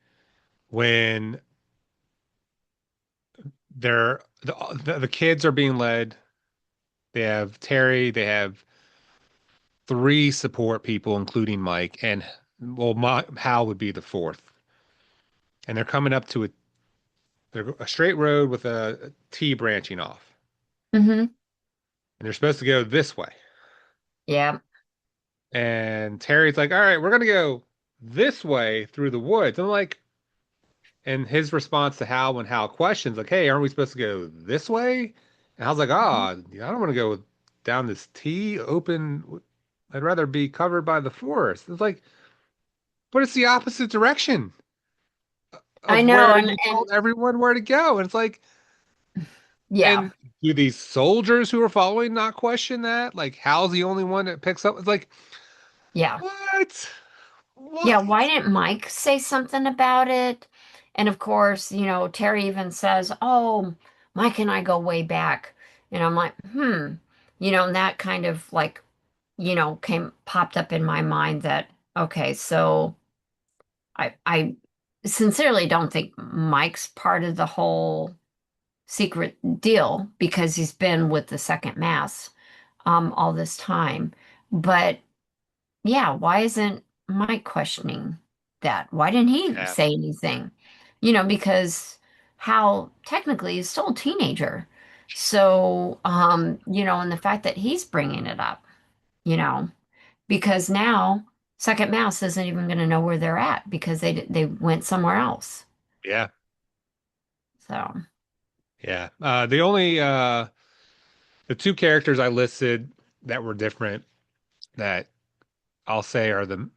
when the kids are being led, they have Terry, they have three support people, including Mike, and well, Hal would be the fourth. And they're coming up to a straight road with a T branching off, Hmm. and they're supposed to go this way. Yeah. And Terry's like, "All right, we're gonna go this way through the woods." I'm like, and his response to Hal when Hal questions, like, "Hey, aren't we supposed to go this way?" And I was like, "Ah, I don't want to go down this T open. I'd rather be covered by the forest." It's like, but it's the opposite direction I of know, where and you and told everyone where to go. And it's like, yeah, and do these soldiers who are following not question that? Like, Hal's the only one that picks up. It's like, yeah. what? Yeah, What? why didn't Mike say something about it? And of course, Terry even says, "Oh, Mike and I go way back." And I'm like, and that kind of like, came popped up in my mind that, okay, so I sincerely don't think Mike's part of the whole secret deal because he's been with the second mass all this time. But yeah, why isn't Mike questioning that? Why didn't he Yeah, say anything? Because Hal technically is still a teenager. So, and the fact that he's bringing it up, you know, because now Second Mouse isn't even going to know where they're at because they went somewhere else. yeah, So, yeah. The two characters I listed that were different that I'll say are the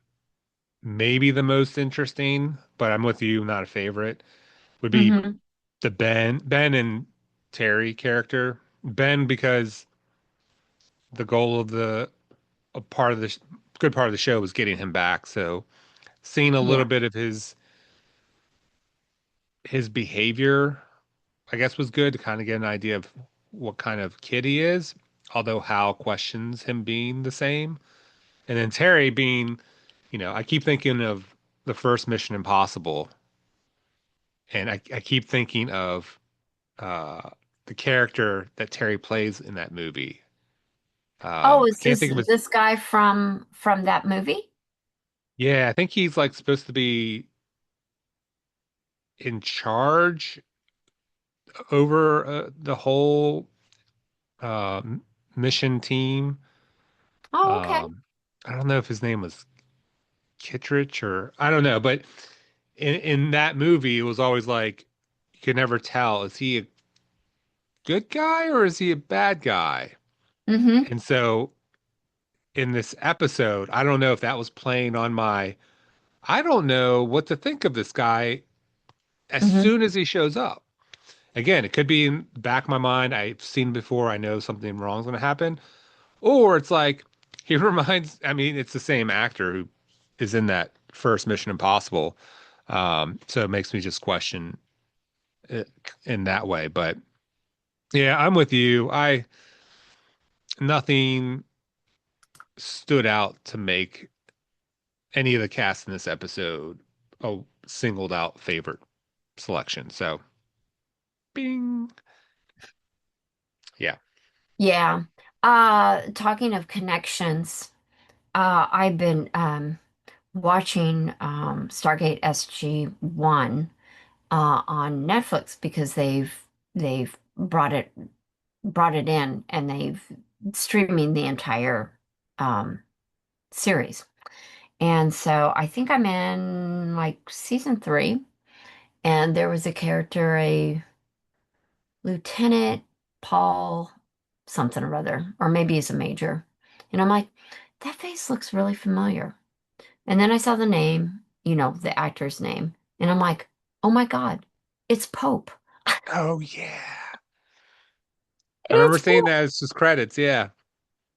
maybe the most interesting, but I'm with you, not a favorite, would be hmm the Ben and Terry character. Ben, because the goal of the a part of the good part of the show was getting him back. So seeing a little yeah. bit of his behavior, I guess, was good to kind of get an idea of what kind of kid he is. Although Hal questions him being the same, and then Terry being, I keep thinking of the first Mission Impossible, and I keep thinking of uh, the character that Terry plays in that movie. Oh, I is can't this think of his. this guy from that movie? Yeah, I think he's like supposed to be in charge over the whole uh, mission team. Oh, okay. Um, I don't know if his name was Kittredge or I don't know, but in that movie, it was always like you could never tell, is he a good guy or is he a bad guy? hmm And so in this episode, I don't know if that was playing on my, I don't know what to think of this guy as hmm soon as he shows up. Again, it could be in the back of my mind. I've seen before. I know something wrong is going to happen. Or it's like he reminds, I mean, it's the same actor who is in that first Mission Impossible. So it makes me just question it in that way. But yeah, I'm with you. Nothing stood out to make any of the cast in this episode a singled out favorite selection. So, bing. Yeah. Yeah. Talking of connections, I've been watching Stargate SG-1 on Netflix because they've brought it in and they've streaming the entire um series. And so I think I'm in like season three, and there was a character, a Lieutenant Paul something or other, or maybe he's a major. And I'm like, that face looks really familiar. And then I saw the name, the actor's name, and I'm like, oh my God, it's Pope. Oh yeah. I remember It's seeing Pope. that as just credits. Yeah.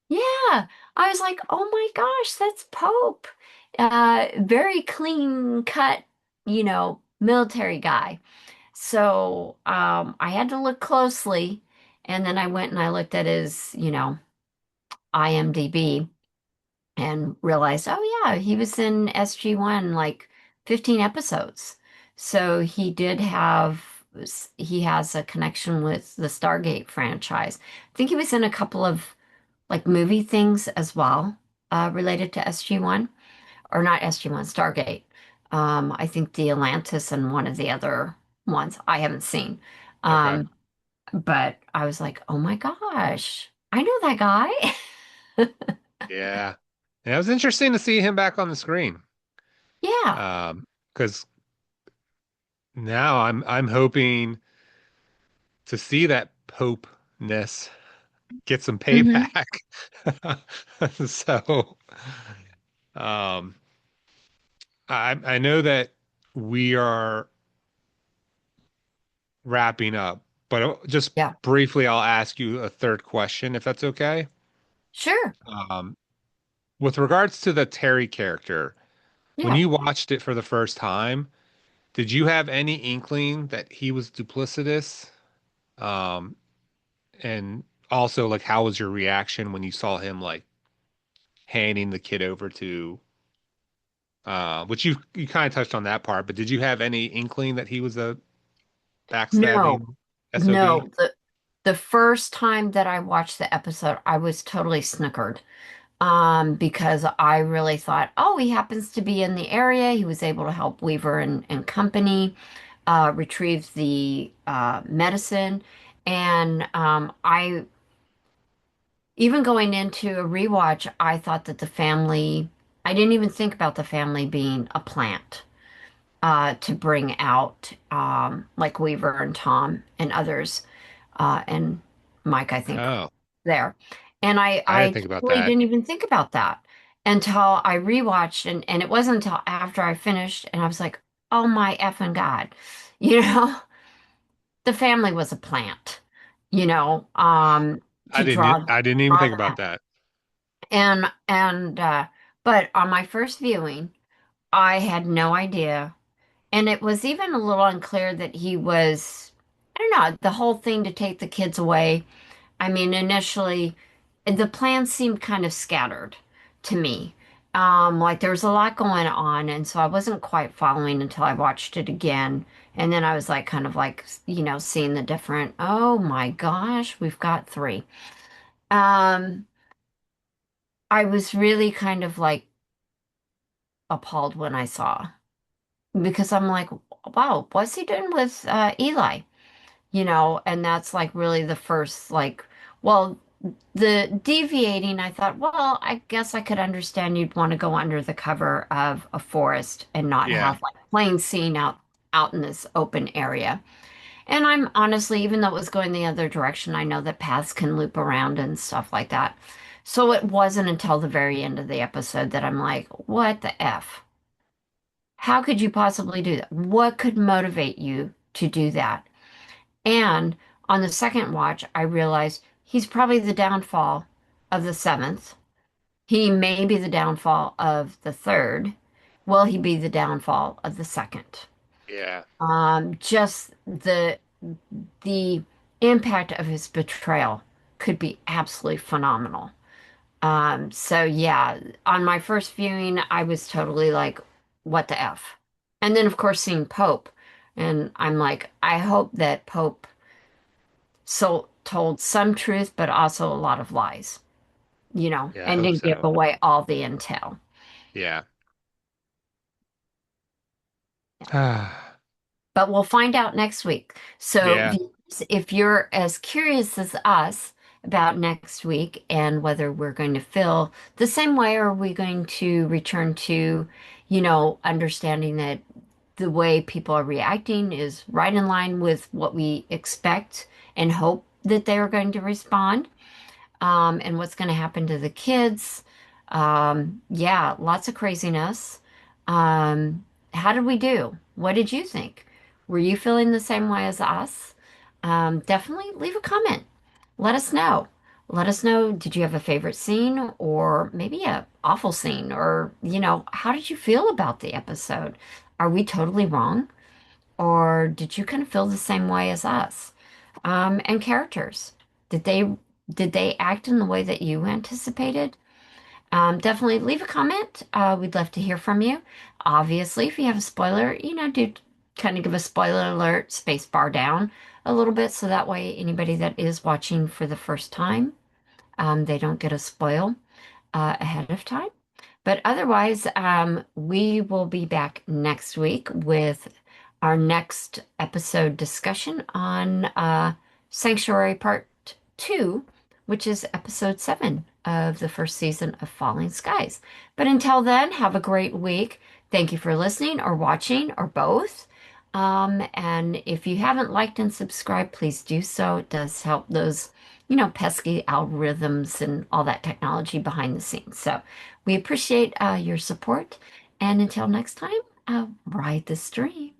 Yeah. I was like, oh my gosh, that's Pope. Very clean cut, military guy. So I had to look closely, and then I went and I looked at his, IMDb and realized, oh yeah, he was in SG-1 like 15 episodes. So he has a connection with the Stargate franchise. I think he was in a couple of like movie things as well, related to SG-1, or not SG-1, Stargate. I think the Atlantis and one of the other ones I haven't seen. Okay. Um, but I was like, oh my gosh, I know that guy. Yeah. And it was interesting to see him back on the screen. Yeah. Because now I'm hoping to see that Pope-ness get some Hmm. payback. So, um, I know that we are wrapping up, but just Yeah. briefly, I'll ask you a third question, if that's okay. Sure. Um, with regards to the Terry character, when Yeah. you watched it for the first time, did you have any inkling that he was duplicitous? Um, and also, like, how was your reaction when you saw him like handing the kid over to, which you kind of touched on that part, but did you have any inkling that he was a No, backstabbing SOB? no. The first time that I watched the episode, I was totally snickered. Because I really thought, oh, he happens to be in the area. He was able to help Weaver and company retrieve the medicine. And even going into a rewatch, I thought that I didn't even think about the family being a plant to bring out, like Weaver and Tom and others, and Mike, I think, Oh, there. And I didn't I think about totally that. didn't even think about that until I rewatched, and it wasn't until after I finished, and I was like, oh my effing God, you know, the family was a plant, to I didn't even draw think them about out. that. And but on my first viewing, I had no idea. And it was even a little unclear that he was, I don't know, the whole thing to take the kids away. I mean, initially, the plan seemed kind of scattered to me. Like there was a lot going on, and so I wasn't quite following until I watched it again. And then I was like, kind of like, seeing the different, oh my gosh, we've got three. Um, I was really kind of like appalled when I saw, because I'm like, wow, what's he doing with Eli? And that's like really the first, like, well, the deviating, I thought, well, I guess I could understand you'd want to go under the cover of a forest and not Yeah, have like plain scene out in this open area. And I'm honestly, even though it was going the other direction, I know that paths can loop around and stuff like that. So it wasn't until the very end of the episode that I'm like, what the F? How could you possibly do that? What could motivate you to do that? And on the second watch, I realized he's probably the downfall of the seventh. He may be the downfall of the third. Will he be the downfall of the second? yeah. Just the impact of his betrayal could be absolutely phenomenal. So yeah, on my first viewing, I was totally like, what the F? And then of course seeing Pope, and I'm like, I hope that Pope told some truth, but also a lot of lies, Yeah, I and hope didn't give so. away all the intel. Yeah. But we'll find out next week. So Yeah. if you're as curious as us about next week and whether we're going to feel the same way or are we going to return to, understanding that the way people are reacting is right in line with what we expect and hope that they are going to respond, and what's going to happen to the kids. Yeah, lots of craziness. How did we do? What did you think? Were you feeling the same way as us? Definitely leave a comment. Let us know. Let us know, did you have a favorite scene or maybe a awful scene? Or, how did you feel about the episode? Are we totally wrong? Or did you kind of feel the same way as us? And characters. Did they act in the way that you anticipated? Definitely leave a comment. We'd love to hear from you. Obviously, if you have a spoiler, do kind of give a spoiler alert, space bar down a little bit so that way anybody that is watching for the first time, they don't get a spoil ahead of time. But otherwise, we will be back next week with our next episode discussion on Sanctuary Part 2, which is episode 7 of the first season of Falling Skies. But until then, have a great week. Thank you for listening or watching or both. And if you haven't liked and subscribed, please do so. It does help those, pesky algorithms and all that technology behind the scenes. So we appreciate your support. And until next time, ride the stream.